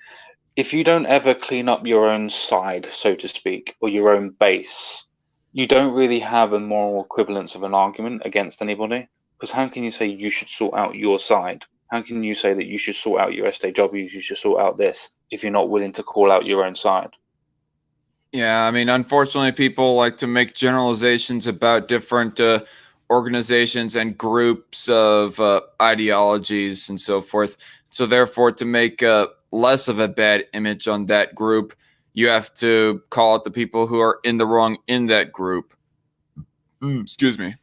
if you don't ever clean up your own side, so to speak, or your own base, you don't really have a moral equivalence of an argument against anybody. Because how can you say you should sort out your side? How can you say that you should sort out your SJWs, you should sort out this, if you're not willing to call out your own side? Yeah, I mean, unfortunately, people like to make generalizations about different organizations and groups of ideologies and so forth. So, therefore, to make less of a bad image on that group, you have to call out the people who are in the wrong in that group. Excuse me.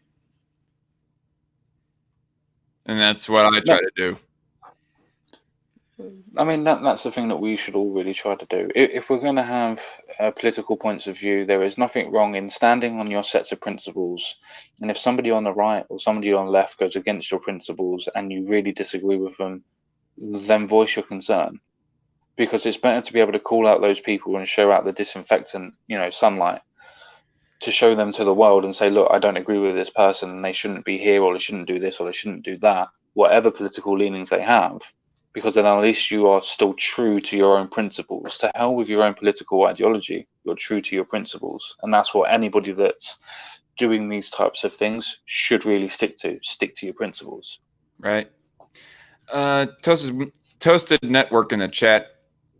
And that's what I try to do. I mean, that's the thing that we should all really try to do. If we're going to have political points of view, there is nothing wrong in standing on your sets of principles. And if somebody on the right or somebody on the left goes against your principles and you really disagree with them, then voice your concern. Because it's better to be able to call out those people and show out the disinfectant, sunlight, to show them to the world and say, look, I don't agree with this person and they shouldn't be here, or they shouldn't do this, or they shouldn't do that, whatever political leanings they have. Because then at least you are still true to your own principles. To hell with your own political ideology, you're true to your principles. And that's what anybody that's doing these types of things should really stick to your principles. Right. Toasted Network in the chat.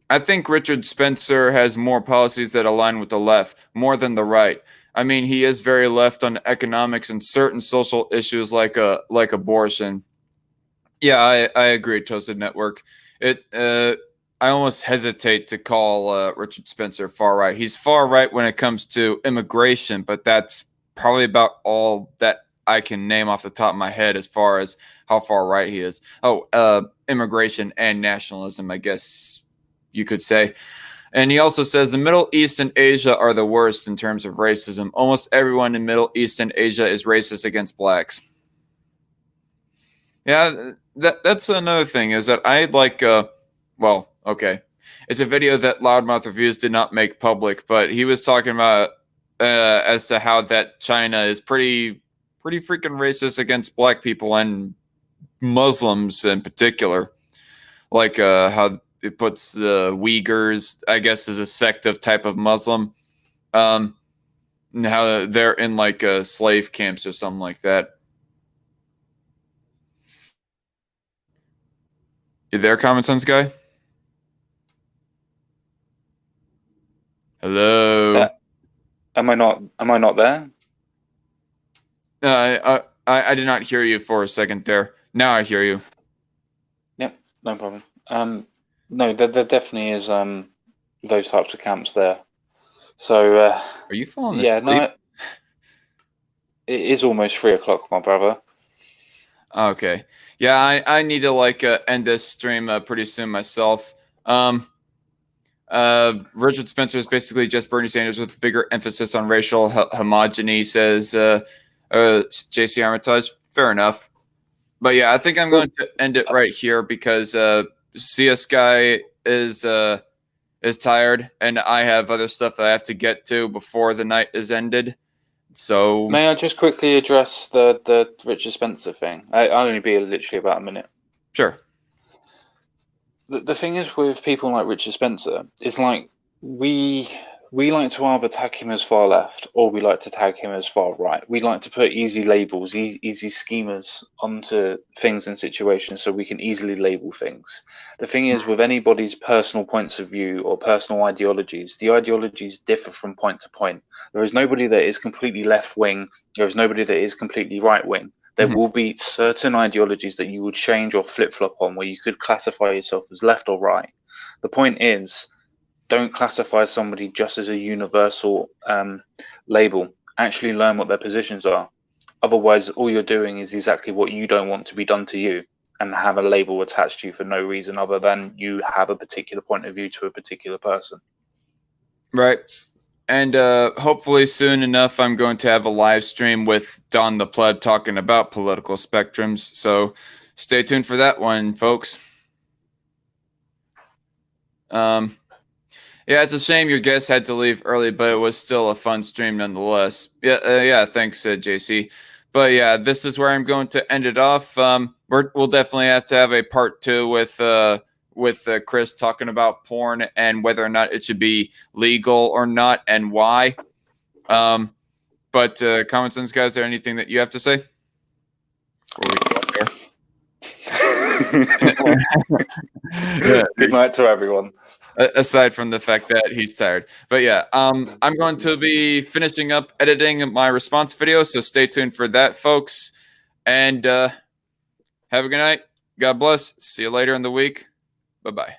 I think Richard Spencer has more policies that align with the left more than the right. I mean, he is very left on economics and certain social issues like abortion. Yeah, I agree, Toasted Network. I almost hesitate to call Richard Spencer far right. He's far right when it comes to immigration, but that's probably about all that I can name off the top of my head as far as how far right he is. Immigration and nationalism, I guess you could say. And he also says the Middle East and Asia are the worst in terms of racism. Almost everyone in Middle East and Asia is racist against blacks. Yeah, that's another thing is that I like, okay. It's a video that Loudmouth Reviews did not make public, but he was talking about as to how that China is pretty freaking racist against black people and Muslims in particular. Like how it puts the Uyghurs, I guess, as a sect of type of Muslim. How they're in like slave camps or something like that. You there, Common Sense guy? Hello. Am I not there? I did not hear you for a second there. Now I hear you. Yep, no problem. No, there definitely is those types of camps there. So are you falling asleep? No, it is almost 3 o'clock, my brother. Okay. Yeah, I need to end this stream pretty soon myself. Richard Spencer is basically just Bernie Sanders with a bigger emphasis on racial homogeny, says JC Armitage. Fair enough. But yeah, I think I'm going to end it right here because CS Guy is tired and I have other stuff that I have to get to before the night is ended. So may I just quickly address the Richard Spencer thing? I'll only be literally about a minute. Sure. The thing is with people like Richard Spencer, it's like we like to either tag him as far left or we like to tag him as far right. We like to put easy labels, easy schemas onto things and situations so we can easily label things. The thing is with anybody's personal points of view or personal ideologies, the ideologies differ from point to point. There is nobody that is completely left wing. There is nobody that is completely right wing. There will be certain ideologies that you would change or flip-flop on where you could classify yourself as left or right. The point is, don't classify somebody just as a universal label. Actually learn what their positions are. Otherwise, all you're doing is exactly what you don't want to be done to you and have a label attached to you for no reason other than you have a particular point of view to a particular person. Right. And hopefully soon enough, I'm going to have a live stream with Don the Pleb talking about political spectrums. So stay tuned for that one, folks. Yeah, it's a shame your guest had to leave early, but it was still a fun stream nonetheless. Yeah, thanks, JC. But yeah, this is where I'm going to end it off. We're we'll definitely have to have a part 2 with Kris talking about porn and whether or not it should be legal or not and why. But Common Sense guys, is there anything that you have to say before we go up there? Good night to everyone. Aside from the fact that he's tired. But yeah, I'm going to be finishing up editing my response video, so stay tuned for that, folks. And have a good night. God bless. See you later in the week. Bye-bye.